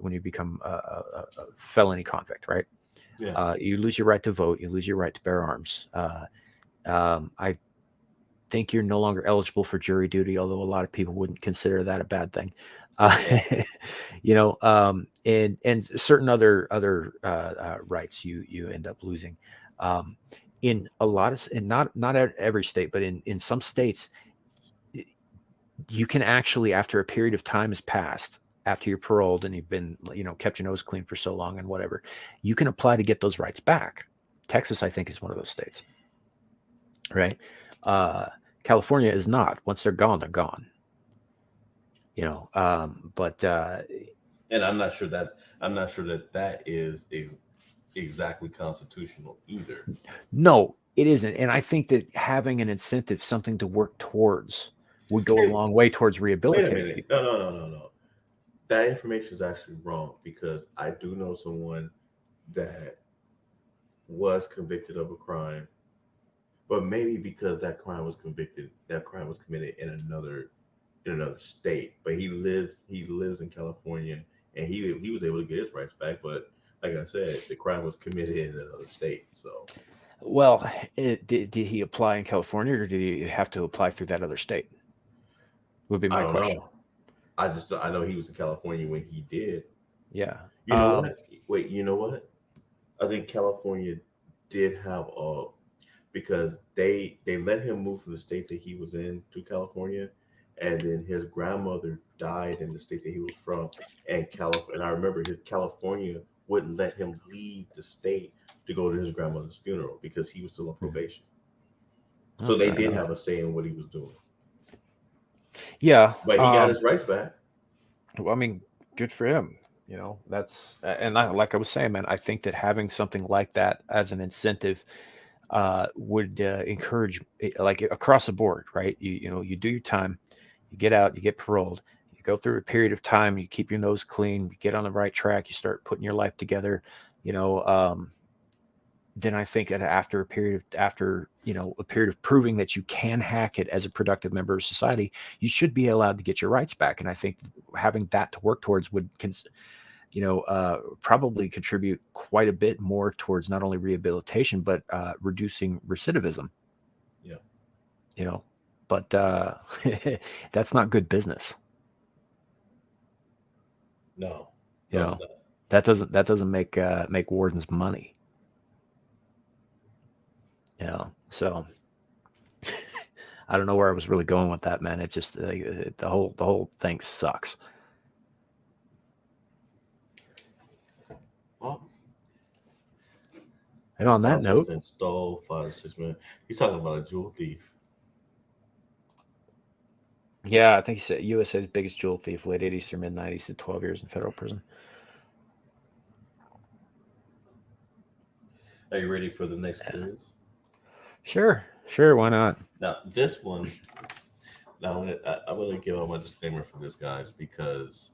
felony convict, right? Yeah. You lose your right to vote, you lose your right to bear arms. I think you're no longer eligible for jury duty, although a lot of people wouldn't consider that a bad thing. And certain other rights you end up losing. In a lot of, and not every state, but in some states, you can actually, after a period of time has passed, after you're paroled and you've been, kept your nose clean for so long and whatever, you can apply to get those rights back. Texas, I think, is one of those states, right? California is not. Once they're gone, they're gone. But and I'm not sure that is exactly constitutional either. No, it isn't. And I think that having an incentive, something to work towards, would go a long way towards Wait a rehabilitating minute. people. No. That information is actually wrong, because I do know someone that was convicted of a crime, but maybe because that crime was committed in another state, but he lives in California, and he was able to get his rights back. But like I said, the crime was committed in another state. So, Well, did he apply in California, or did he have to apply through that other state? Would be I my don't question. know. I know he was in California when he did. Yeah. You know what? Wait, you know what? I think California did have because they let him move from the state that he was in to California, and then his grandmother died in the state that he was from, and I remember his California wouldn't let him leave the state to go to his grandmother's funeral because he was still on probation. So they did have a say in what he was doing. Yeah. But he got his rights back. Well, I mean, good for him. That's like I was saying, man. I think that having something like that as an incentive would encourage, like across the board, right? You do your time, you get out, you get paroled, you go through a period of time, you keep your nose clean, you get on the right track, you start putting your life together. You know, then I think that after a period of proving that you can hack it as a productive member of society, you should be allowed to get your rights back. And I think having that to work towards would probably contribute quite a bit more towards not only rehabilitation but reducing recidivism. Yeah. But that's not good business. No. You No, know, it's not. that doesn't make wardens money. So I don't know where I was really going with that, man. It just the whole thing sucks. Well, And this on that time note, just stole 5 or 6 minutes. He's talking about a jewel thief. yeah, I think he said USA's biggest jewel thief, late 80s through mid 90s, did 12 years in federal prison. Are you ready for the next quiz? Sure, why not? Now, this one, I'm going to give out my disclaimer for this, guys, because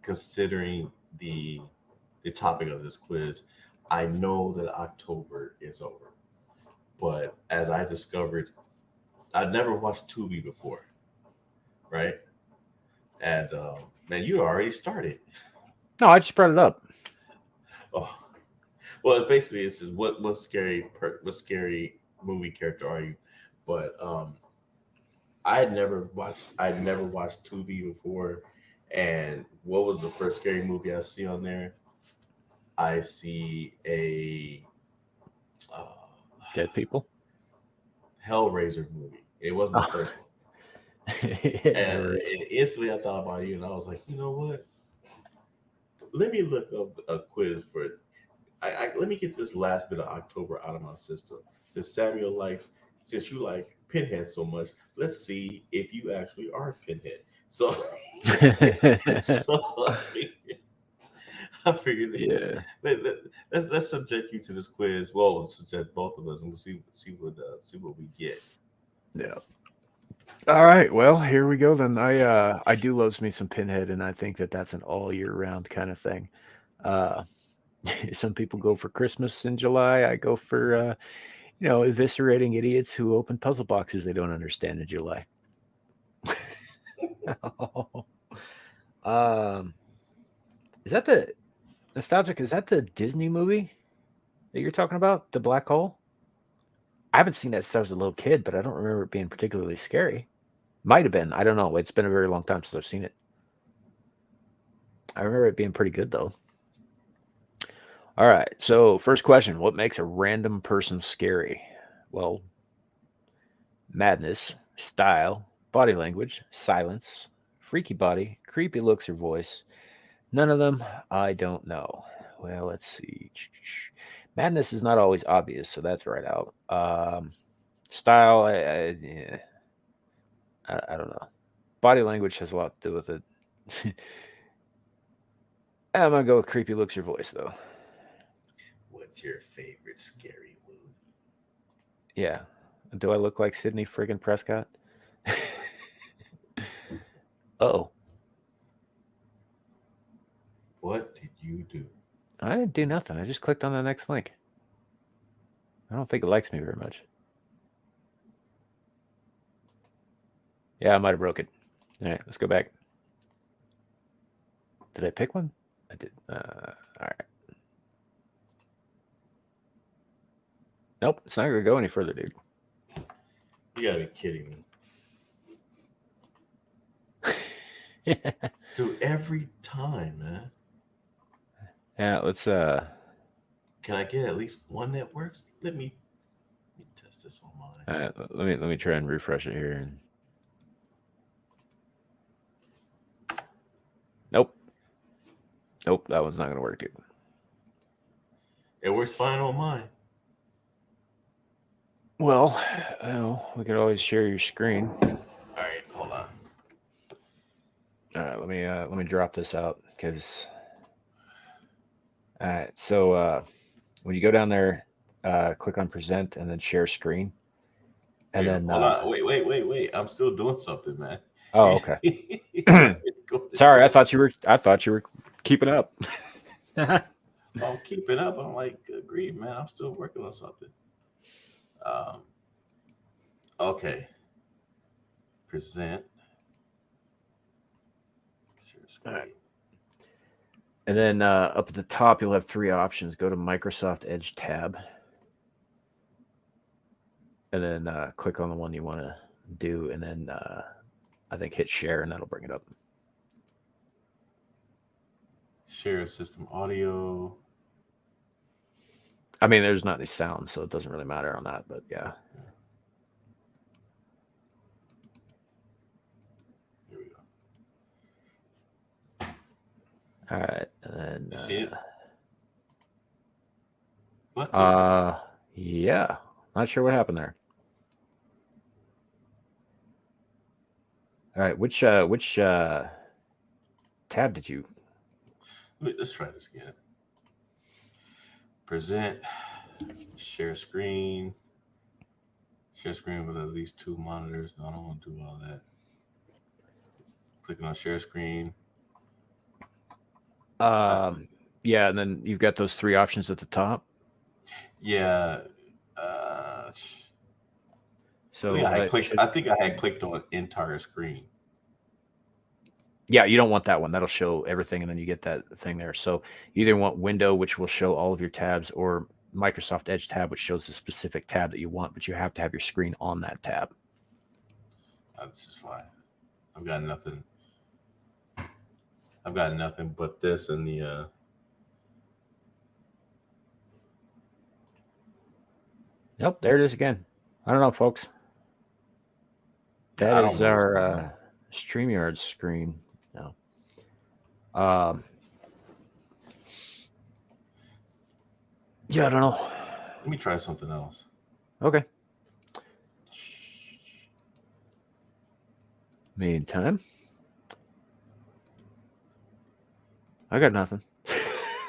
considering the topic of this quiz, I know that October is over. But as I discovered, I'd never watched Tubi before, right? And man, you already started. No, I just brought it up. Oh, well, basically, it's just what scary movie character are you? But I'd never watched Tubi before, and what was the first scary movie I see on there? I see a uh, Dead people. Hellraiser movie. It wasn't the Oh. first one, It and never is. instantly I thought about you, and I was like, you know what? Let me look up a quiz for it. Let me get this last bit of October out of my system. Since you like Pinhead so much, let's see if you actually are Pinhead. So, so I figured Yeah. let's subject you to this quiz. Well, we'll subject both of us, and we'll see what we get. Yeah. All right. Well, here we go then. I do love me some Pinhead, and I think that that's an all year round kind of thing. Uh, some people go for Christmas in July. I go for eviscerating idiots who open puzzle boxes they don't understand in July. um, is that the nostalgic? Is that the Disney movie that you're talking about? The Black Hole? I haven't seen that since I was a little kid, but I don't remember it being particularly scary. Might have been. I don't know. It's been a very long time since I've seen it. I remember it being pretty good though. All right. So, first question: what makes a random person scary? Well, madness, style, body language, silence, freaky body, creepy looks or voice. None of them. I don't know. Well, let's see. Madness is not always obvious, so that's right out. Style, yeah, I don't know. Body language has a lot to do with it. I'm gonna go with creepy looks or voice though. What's your favorite scary movie? Yeah. Do I look like Sidney friggin' Prescott? Oh, What did you do? I didn't do nothing. I just clicked on the next link. I don't think it likes me very much. Yeah, I might have broke it. All right, let's go back. Did I pick one? I did. All right. Nope, it's not going to go any further, dude. You gotta be kidding me. Yeah, Dude, every time, man. let's Can I get at least one that works? Let me test this on mine. all right, let me try and refresh it here. Nope. Nope, that one's not going to work, dude. It works fine on mine. Well, we could always share your screen. All right, hold on. All right, let me drop this out because All right. So when you go down there, click on present and then share screen. And then Hold on. Wait. I'm still doing something, man. oh, okay. Trying to go to Sorry, I something. thought you were keeping up. I'm keeping up. I'm like, good grief, man. I'm still working on something. Um, okay. Present. Share All screen. right. And then up at the top, you'll have three options. Go to Microsoft Edge tab. And then click on the one you want to do. And then I think hit share, and that'll bring it up. Share system audio. I mean, there's not any sound, so it doesn't really matter on that. But yeah. Here we go. All right. And then You see it? What the? yeah. Not sure what happened there. All right. Which tab did you? Let's try this again. Present. Share screen. Share screen with at least 2 monitors. No, I don't want to do all that. Clicking on share screen. Yeah, and then you've got those three options at the top. Yeah. So I think I had clicked on entire screen. Yeah, you don't want that one. That'll show everything, and then you get that thing there. So you either want Window, which will show all of your tabs, or Microsoft Edge tab, which shows the specific tab that you want, but you have to have your screen on that tab. This is fine. I've got nothing. I've got nothing but this and the. Nope, there it is again. I don't know, folks. That is our StreamYard screen. No. Yeah, I don't know. Let me try something else. Okay. Meantime, I got nothing.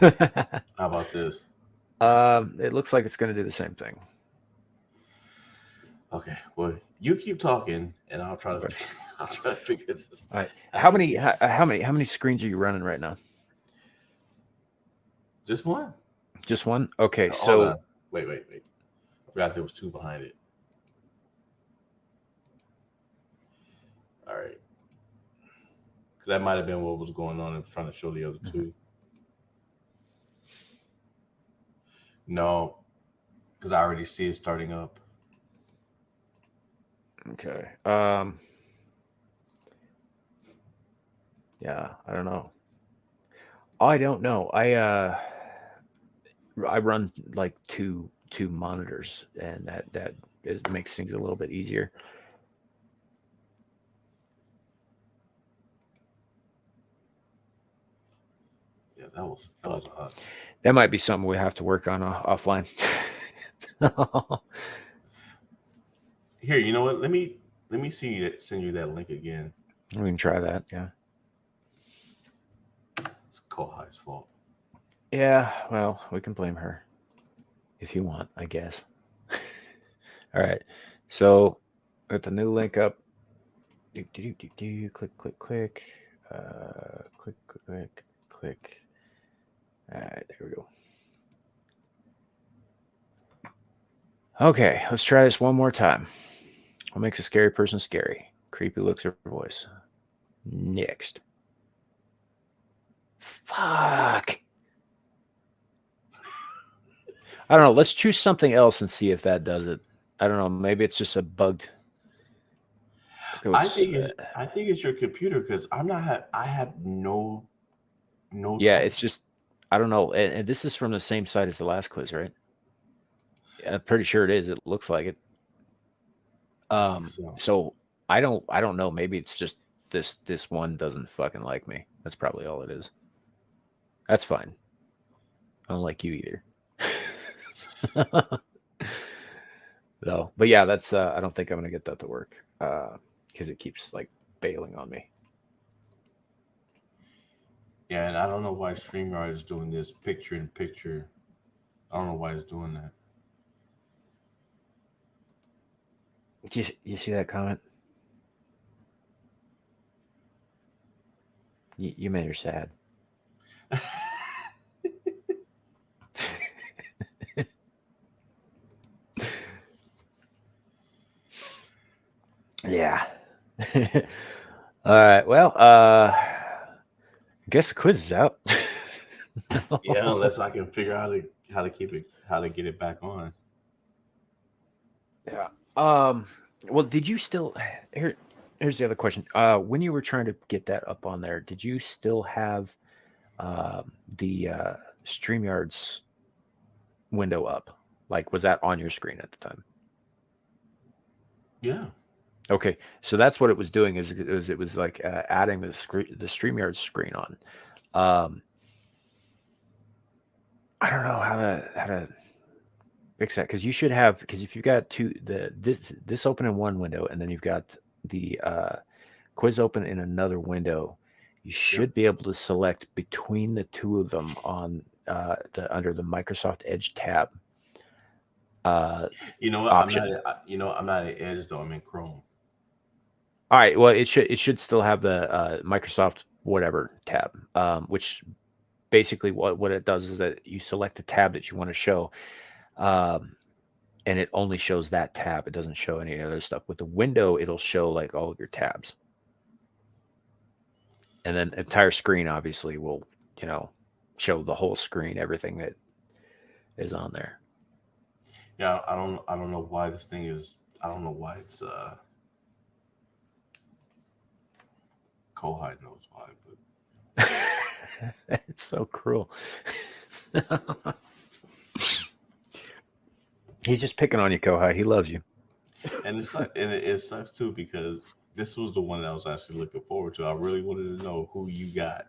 How about this? It looks like it's going to do the same thing. Okay. Well, you keep talking, and I'll try to. Okay. I'll try to figure this. All right. How many screens are you running right now? Just one. Just one. Okay. Hold So on. Wait. I forgot there was 2 behind it. All right. Because that might have been what was going on. I'm trying to show the other 2. No, because I already see it starting up. okay. Yeah, I don't know. I don't know. I run like two monitors, and that makes things a little bit easier. Yeah, that was odd. That might be something we have to work on offline. Here, you know what? Let me send you that link again. We can try that. Yeah. It's Kohai's fault. Yeah. Well, we can blame her if you want, I guess. All right. So, got the new link up. Click. Click. All right, there we go. Okay, let's try this one more time. What makes a scary person scary? Creepy looks or voice. Next. Fuck. I don't know. Let's choose something else and see if that does it. I don't know. Maybe it's just a bugged. I think it's your computer because I have no. Yeah, trouble. it's just I don't know. And this is from the same site as the last quiz, right? Yeah, I'm pretty sure it is. It looks like it. So I don't know. Maybe it's just this one doesn't fucking like me. That's probably all it is. That's fine. I don't like you either. No, but yeah, that's I don't think I'm gonna get that to work because it keeps like bailing on me. Yeah, and I don't know why StreamYard is doing this picture in picture. I don't know why it's doing that. You see that comment? You made her sad. Yeah. All right. Well, I guess the quiz is out. Yeah, unless I can figure out how to keep it, how to get it back on. Yeah. Well, did you still here? Here's the other question. When you were trying to get that up on there, did you still have the StreamYard's window up? Like, was that on your screen at the time? Yeah. Okay, so that's what it was doing. It was like adding the StreamYard screen on. Um, I don't know how to fix that because you should have because if you've got this open in one window and then you've got the quiz open in another window, you should be able to select between the two of them on under the Microsoft Edge tab. You know what? Option. I'm not at Edge though. I'm in Chrome. All right. Well, it should still have the Microsoft whatever tab, which basically what it does is that you select the tab that you want to show, um, and it only shows that tab. It doesn't show any other stuff. With the window, it'll show like all of your tabs, and then entire screen obviously will show the whole screen, everything that is on there. Yeah, I don't know why this thing is. I don't know why it's Kohai knows why, but It's so cruel. He's just picking on you, Kohai. He loves you. and it sucks too because this was the one that I was actually looking forward to. I really wanted to know who you got.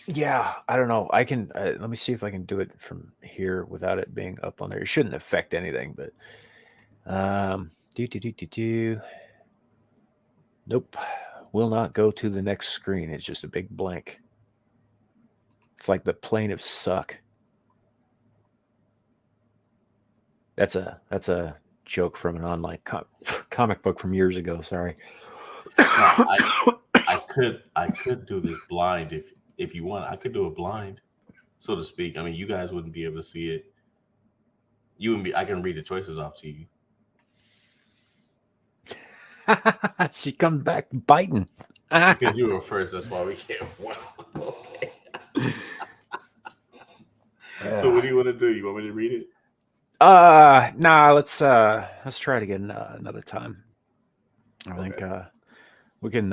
Yeah, I don't know. I can let me see if I can do it from here without it being up on there. It shouldn't affect anything, but do. Nope. Will not go to the next screen. It's just a big blank. It's like the plane of suck. That's a joke from an online comic book from years ago. Sorry. Now, I could do this blind if you want. I could do it blind, so to speak. I mean, you guys wouldn't be able to see it. You and me. I can read the choices off to you. She comes back biting. Because you were first, that's why we can't. Wow. Okay. So what do you want to do? You want me to read it? Nah. Let's try it again another time. I think we can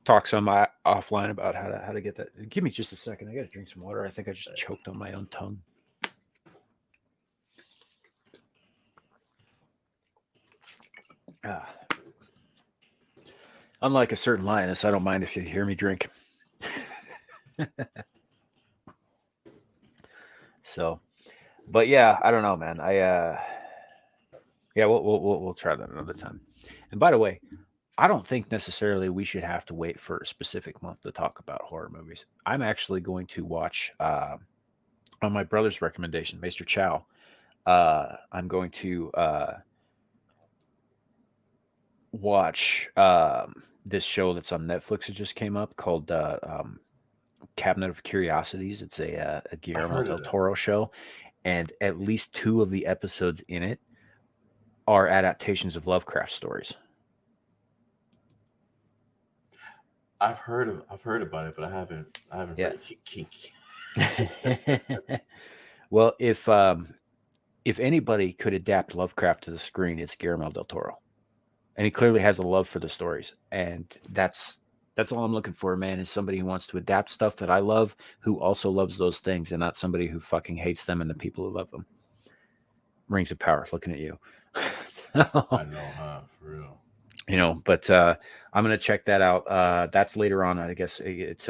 talk some offline about how to get that. Give me just a second. I got to drink some water. I think I just choked on my own tongue. Unlike a certain lioness, I don't mind if you hear me drink. So, but yeah, I don't know, man. Yeah, we'll try that another time. And by the way, I don't think necessarily we should have to wait for a specific month to talk about horror movies. I'm actually going to watch on my brother's recommendation, Mr. Chow. I'm going to watch this show that's on Netflix. It just came up called Cabinet of Curiosities. It's a Guillermo del Toro show, and at least 2 of the episodes in it are adaptations of Lovecraft stories. I've heard about it, but I haven't Yeah. read it. Well, if anybody could adapt Lovecraft to the screen, it's Guillermo del Toro, and he clearly has a love for the stories, and that's all I'm looking for, man. Is somebody who wants to adapt stuff that I love, who also loves those things, and not somebody who fucking hates them and the people who love them. Rings of Power, looking at you. I know, huh? For real. But I'm gonna check that out. That's later on. I guess it's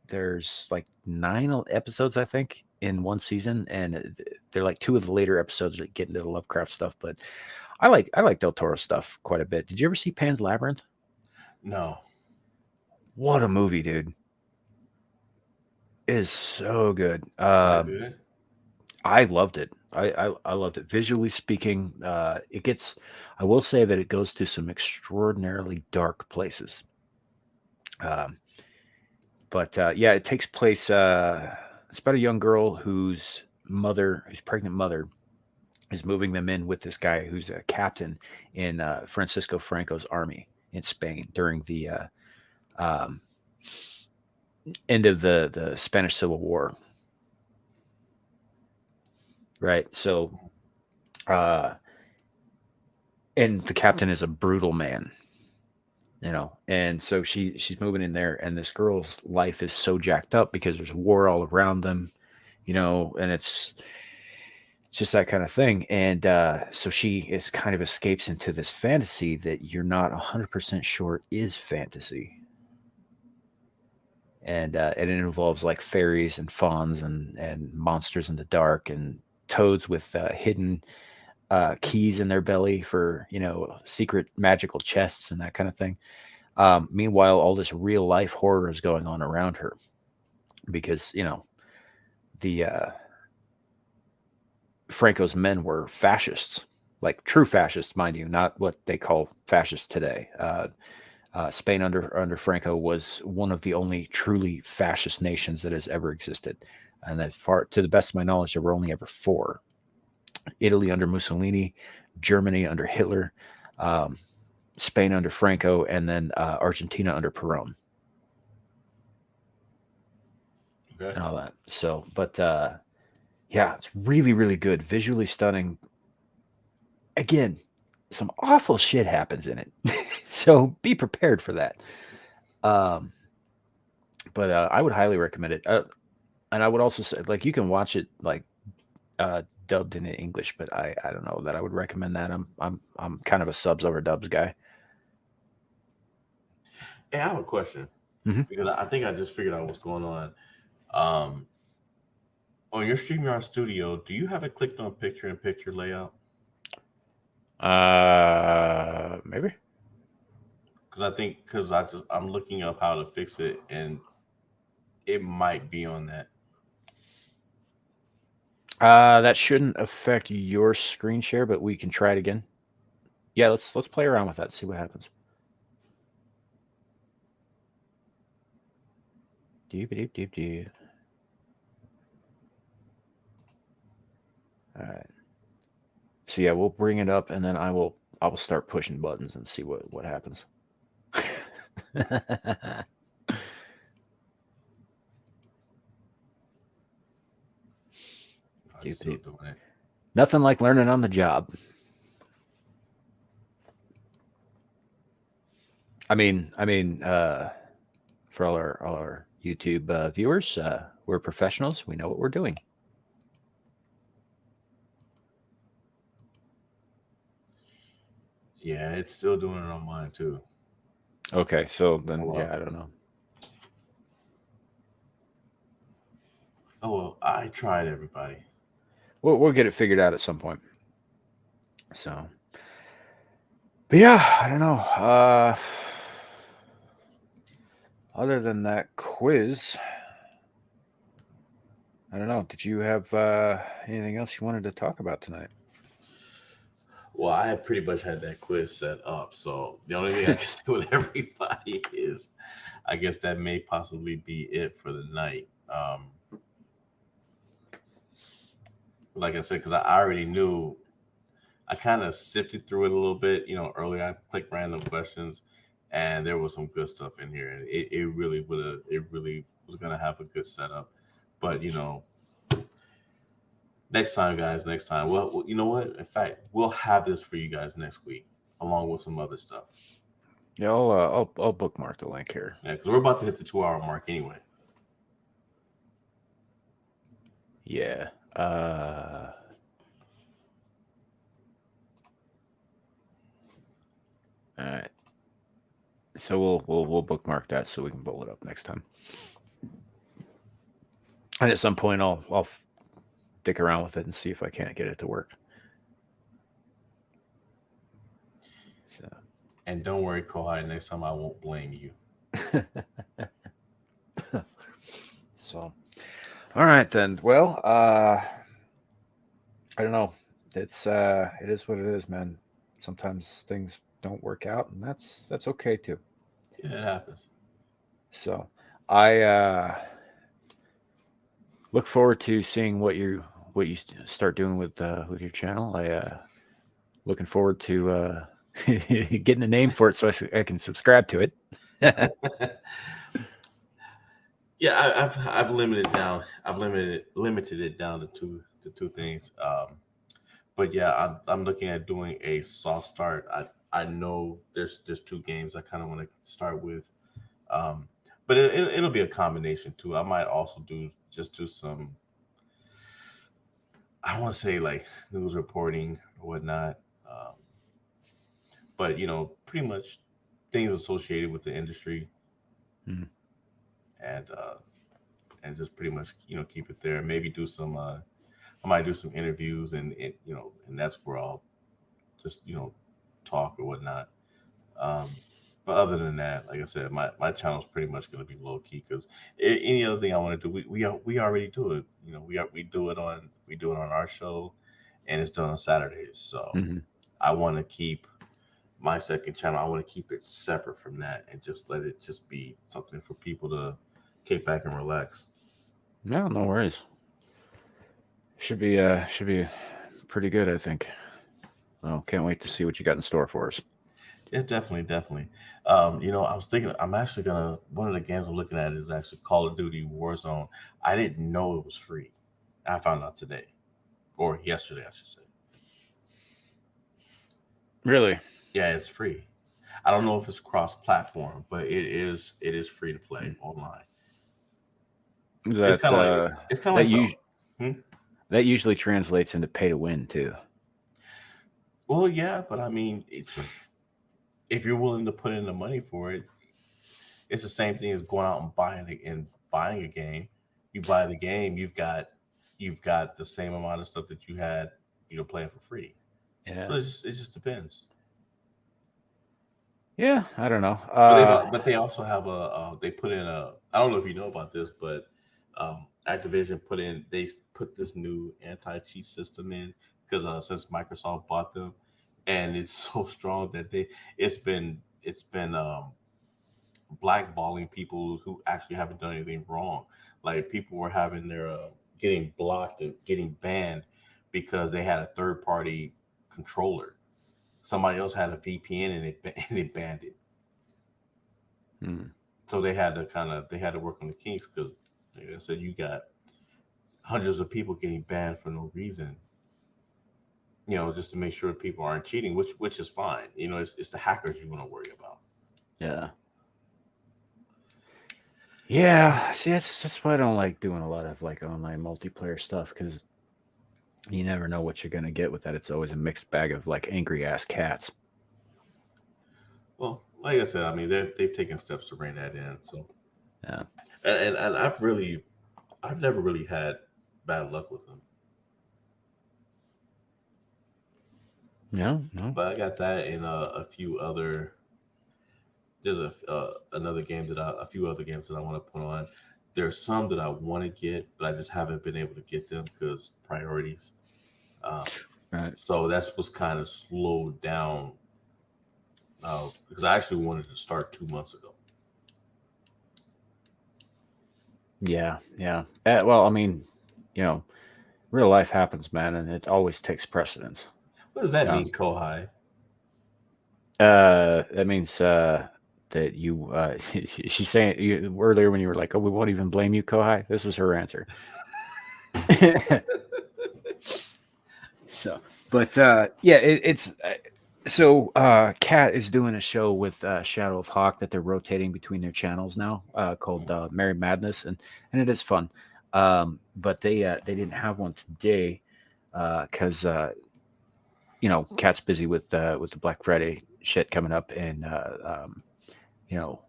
there's like 9 episodes, I think, in one season, and they're like 2 of the later episodes that get into the Lovecraft stuff. But I like Del Toro stuff quite a bit. Did you ever see Pan's Labyrinth? No. What a movie, dude! It is so good. That good? I loved it. I loved it. Visually speaking, it gets. I will say that it goes to some extraordinarily dark places. Um, but yeah, it takes place. It's about a young girl whose pregnant mother, is moving them in with this guy who's a captain in Francisco Franco's army in Spain during the um, end of the Spanish Civil War. Right. So, uh, and the captain is a brutal man, and so she's moving in there, and this girl's life is so jacked up because there's war all around them, and it's just that kind of thing. And so she is kind of escapes into this fantasy that you're not 100% sure is fantasy. And it involves like fairies and fauns and monsters in the dark and toads with hidden keys in their belly for secret magical chests and that kind of thing. Meanwhile, all this real life horror is going on around her because the Franco's men were fascists, like true fascists, mind you, not what they call fascists today. Spain under Franco was one of the only truly fascist nations that has ever existed, and that far to the best of my knowledge, there were only ever four: Italy under Mussolini, Germany under Hitler, um, Spain under Franco, and then Argentina under Perón, Okay. and all that. So, but yeah, it's really, really good, visually stunning. Again, some awful shit happens in it, so be prepared for that. Um, but I would highly recommend it. And I would also say, like, you can watch it like dubbed in English, but I don't know that I would recommend that. I'm kind of a subs over dubs guy. Hey, I have a question Hmm. because I think I just figured out what's going on. Um, on your StreamYard Studio, do you have it clicked on picture-in-picture layout? Maybe. Because I'm looking up how to fix it, and it might be on that. That shouldn't affect your screen share, but we can try it again. Yeah, let's play around with that, see what happens. Doop doop doop doop. All right. So yeah, we'll bring it up, and then I will start pushing buttons and see what happens. It's still doing it. Nothing like learning on the job. I mean, for all our YouTube viewers, we're professionals. We know what we're doing. Yeah, it's still doing it on mine too. Okay, so then Oh yeah, well. I don't know. Oh well. I tried, everybody. We'll get it figured out at some point. So, but yeah, I don't know. Other than that quiz, I don't know. Did you have anything else you wanted to talk about tonight? Well, I had pretty much had that quiz set up, so the only thing I can say with everybody is, I guess that may possibly be it for the night. Like I said, because I already knew, I kind of sifted through it a little bit. Earlier I clicked random questions, and there was some good stuff in here, and it really was gonna have a good setup. But next time, guys, next time. Well, you know what? In fact, we'll have this for you guys next week, along with some other stuff. Yeah, I'll bookmark the link here. Yeah, because we're about to hit the 2 hour mark anyway. Yeah. All right. So we'll bookmark that so we can pull it up next time. And at some point, I'll dick around with it and see if I can't get it to work. So. And don't worry, Kohai, next time I won't blame you. So, all right then. Well, I don't know. It is what it is, man. Sometimes things don't work out, and that's okay too. Yeah, it happens. So, I look forward to seeing start doing with your channel. I looking forward to getting a name for it so I can subscribe to it. Yeah, I've limited it down. I've limited it down to two things. But yeah, I'm looking at doing a soft start. I know there's two games I kind of want to start with, um, but it'll be a combination too. I might also do some. I want to say like news reporting or whatnot, but pretty much things associated with the industry Hmm. and just pretty much keep it there. Maybe do some. I might do some interviews and that's where I'll just talk or whatnot. Um, but other than that, like I said, my channel's pretty much going to be low key because any other thing I want to do, we already do it. We do it on our show, and it's done on Saturdays. So Hmm. I want to keep my second channel. I want to keep it separate from that and just let it just be something for people to kick back and relax. No, no worries. Should be pretty good, I think. Well, can't wait to see what you got in store for us. Yeah, definitely, definitely. I was thinking I'm actually gonna one of the games I'm looking at is actually Call of Duty Warzone. I didn't know it was free. I found out today or yesterday, I should say. Really? Yeah, it's free. I don't know if it's cross-platform, but it is free to play Mm. online. It's That kind of like it's kind of that like the us- that usually translates into pay to win too. well, yeah, but I mean, if you're willing to put in the money for it, it's the same thing as going out and buying a game. You buy the game, you've got the same amount of stuff that you had, playing for free. So Yeah. it just depends. Yeah, I don't know. But they also have they put in a I don't know if you know about this, but Activision they put this new anti cheat system in because since Microsoft bought them, and it's so strong that it's been blackballing people who actually haven't done anything wrong. Like people were having their getting blocked and getting banned because they had a third party controller. Somebody else had a VPN and it banned it. Hmm. So they had to work on the kinks because, like I said, you got hundreds of people getting banned for no reason. Just to make sure people aren't cheating, which is fine. It's the hackers you want to worry about. Yeah. Yeah. See, that's why I don't like doing a lot of like online multiplayer stuff because you never know what you're gonna get with that. It's always a mixed bag of like angry ass cats. Well, like I said, I mean they've taken steps to bring that in. So Yeah. and I've never really had bad luck with them. No. No. But I got that in a few other. There's a few other games that I want to put on. There's some that I want to get, but I just haven't been able to get them because priorities. Um, Right. so that's what's kind of slowed down because I actually wanted to start 2 months ago. Yeah. Yeah. Well, I mean, you know, real life happens, man, and it always takes precedence. What does that Um, mean, Kohai? that means that you. She's saying earlier when you were like, "Oh, we won't even blame you, Kohai." This was her answer. So, but yeah, it's so Kat is doing a show with Shadow of Hawk that they're rotating between their channels now, called Merry Madness, and it is fun. But they didn't have one today because Kat's busy with the Black Friday shit coming up, and you know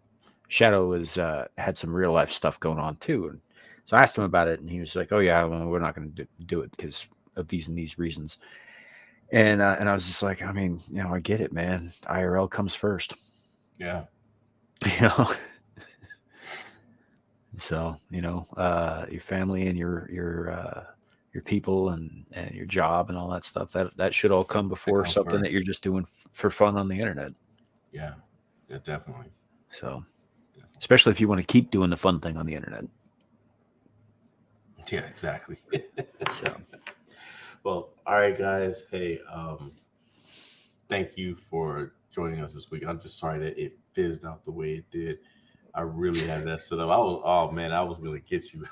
Shadow is had some real life stuff going on too. And so I asked him about it, and he was like, "Oh yeah, well, we're not going to do it because of these and these reasons." And I was just like, I mean, I get it, man. IRL comes first, Yeah. you know. So your family and your people and your job and all that stuff that should all come That before comes something first. that you're just doing for fun on the internet. Yeah, yeah, definitely. So Definitely. especially if you want to keep doing the fun thing on the internet. Yeah, exactly. So Well, all right, guys. Hey, thank you for joining us this week. I'm just sorry that it fizzed out the way it did. I really had that set up. Oh man, I was gonna get you.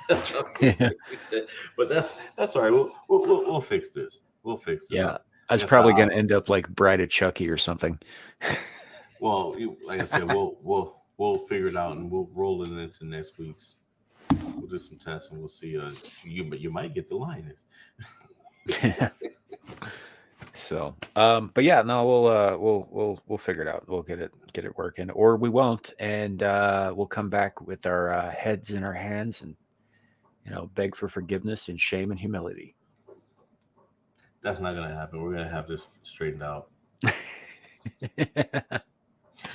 But that's all right. We'll fix this. We'll fix this. yeah, I Like was I said, probably going to end up like Bride of Chucky or something. like I said, we'll figure it out and we'll roll it into next week's. We'll do some tests and we'll see. You might get the lioness. So, but yeah, no, we'll figure it out. We'll get it working, or we won't, and we'll come back with our heads in our hands and beg for forgiveness and shame and humility. That's not gonna happen. We're gonna have this straightened out.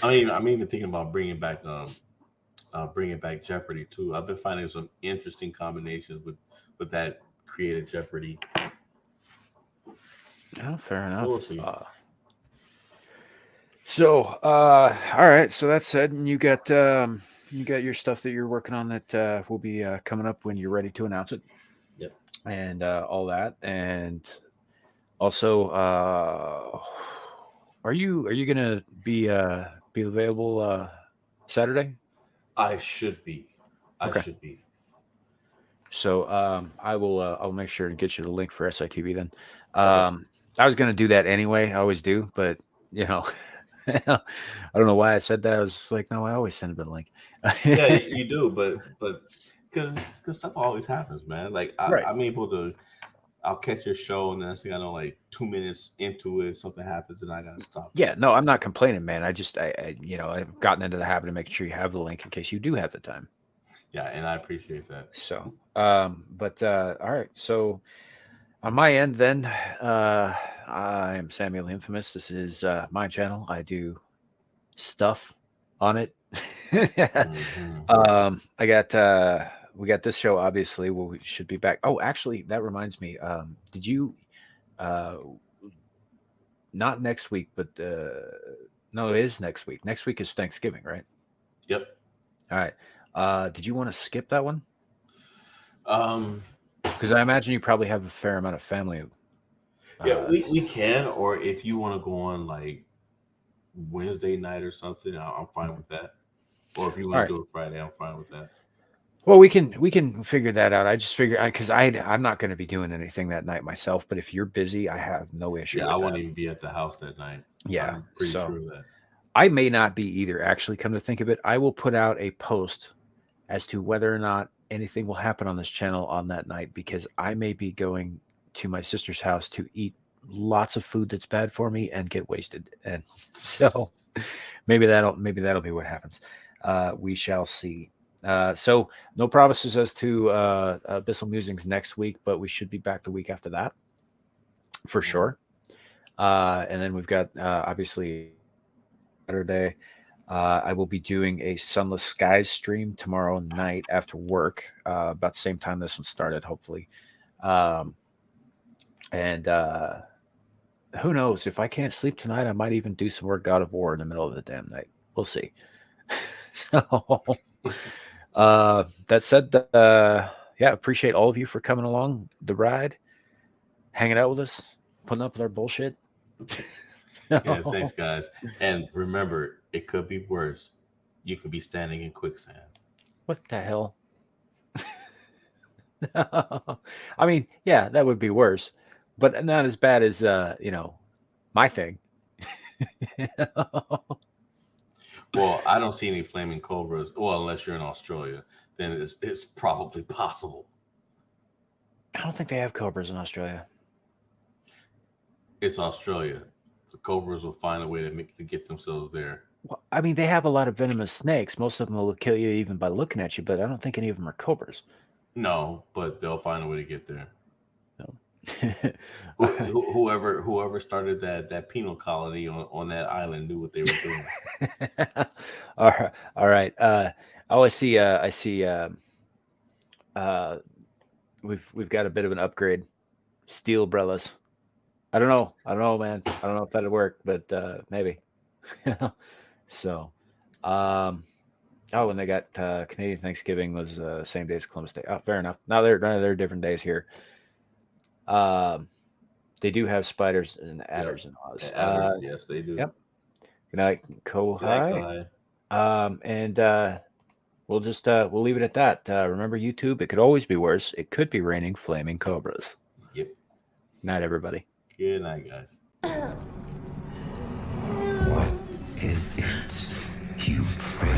I'm even thinking about bringing back Jeopardy too. I've been finding some interesting combinations with that creative Jeopardy. Oh, fair enough. We'll see. All right. So that said, you got your stuff that you're working on that will be coming up when you're ready to announce it. Yep. And all that, and also, are you gonna be available Saturday? I should be. I Okay. should be. So I'll make sure to get you the link for SITV then. Okay. I was gonna do that anyway. I always do, but I don't know why I said that. I was just like, no, I always send them the link. Yeah, you do, but because stuff always happens, man. Like Right. I'm able to. I'll catch your show, and the next thing I know, like 2 minutes into it, something happens, and I gotta stop. Yeah, no, I'm not complaining, man. I just I've gotten into the habit of making sure you have the link in case you do have the time. Yeah, and I appreciate that. So, but all right. So on my end, then, I am Samuel the Infamous. This is my channel. I do stuff on it. Mm-hmm. I got we got this show. Obviously, we should be back. Oh, actually, that reminds me. Did you? Not next week, but no, it is next week. Next week is Thanksgiving, right? Yep. All right. Did you want to skip that one? Um. Because I imagine you probably have a fair amount of family. Yeah, we can, or if you want to go on like Wednesday night or something, I'm fine with that. Or if you All want right. to do it Friday, I'm fine with that. Well, we can figure that out. I just figure because I'm not going to be doing anything that night myself. But if you're busy, I have no issue Yeah, with I that. won't even be at the house that night. Yeah, I'm pretty so sure of that. I may not be either. Actually, come to think of it, I will put out a post as to whether or not anything will happen on this channel on that night because I may be going to my sister's house to eat lots of food that's bad for me and get wasted. And so maybe that'll be what happens. We shall see. So no promises as to Abyssal Musings next week, but we should be back the week after that for sure. And then we've got obviously Saturday. I will be doing a Sunless Skies stream tomorrow night after work, about the same time this one started, hopefully. And who knows? If I can't sleep tonight, I might even do some more God of War in the middle of the damn night. We'll see. So, that said, yeah, appreciate all of you for coming along the ride, hanging out with us, putting up with our bullshit. Yeah, thanks, guys. And remember, it could be worse. You could be standing in quicksand. What the hell? I mean, yeah, that would be worse, but not as bad as my thing. Well, I don't see any flaming cobras. Well, unless you're in Australia, then it's probably possible. I don't think they have cobras in Australia. It's Australia. The cobras will find a way to get themselves there. Well, I mean, they have a lot of venomous snakes. Most of them will kill you even by looking at you, but I don't think any of them are cobras. No, but they'll find a way to get there. No. Whoever started that penal colony on that island knew what they were doing. All right. Oh, I see. We've got a bit of an upgrade. Steel umbrellas. I don't know, man. I don't know if that'd work, but maybe. So, oh, and they got Canadian Thanksgiving was same day as Columbus Day. Oh, fair enough. Now they're different days here. They do have spiders and adders in Oz. Adders, yes, they do. Yep. Good night, Good night, Kohai. Kai. And we'll just we'll leave it at that. Remember, YouTube, it could always be worse. It could be raining flaming cobras. Yep. Night, everybody. Good night, guys. What is it you pray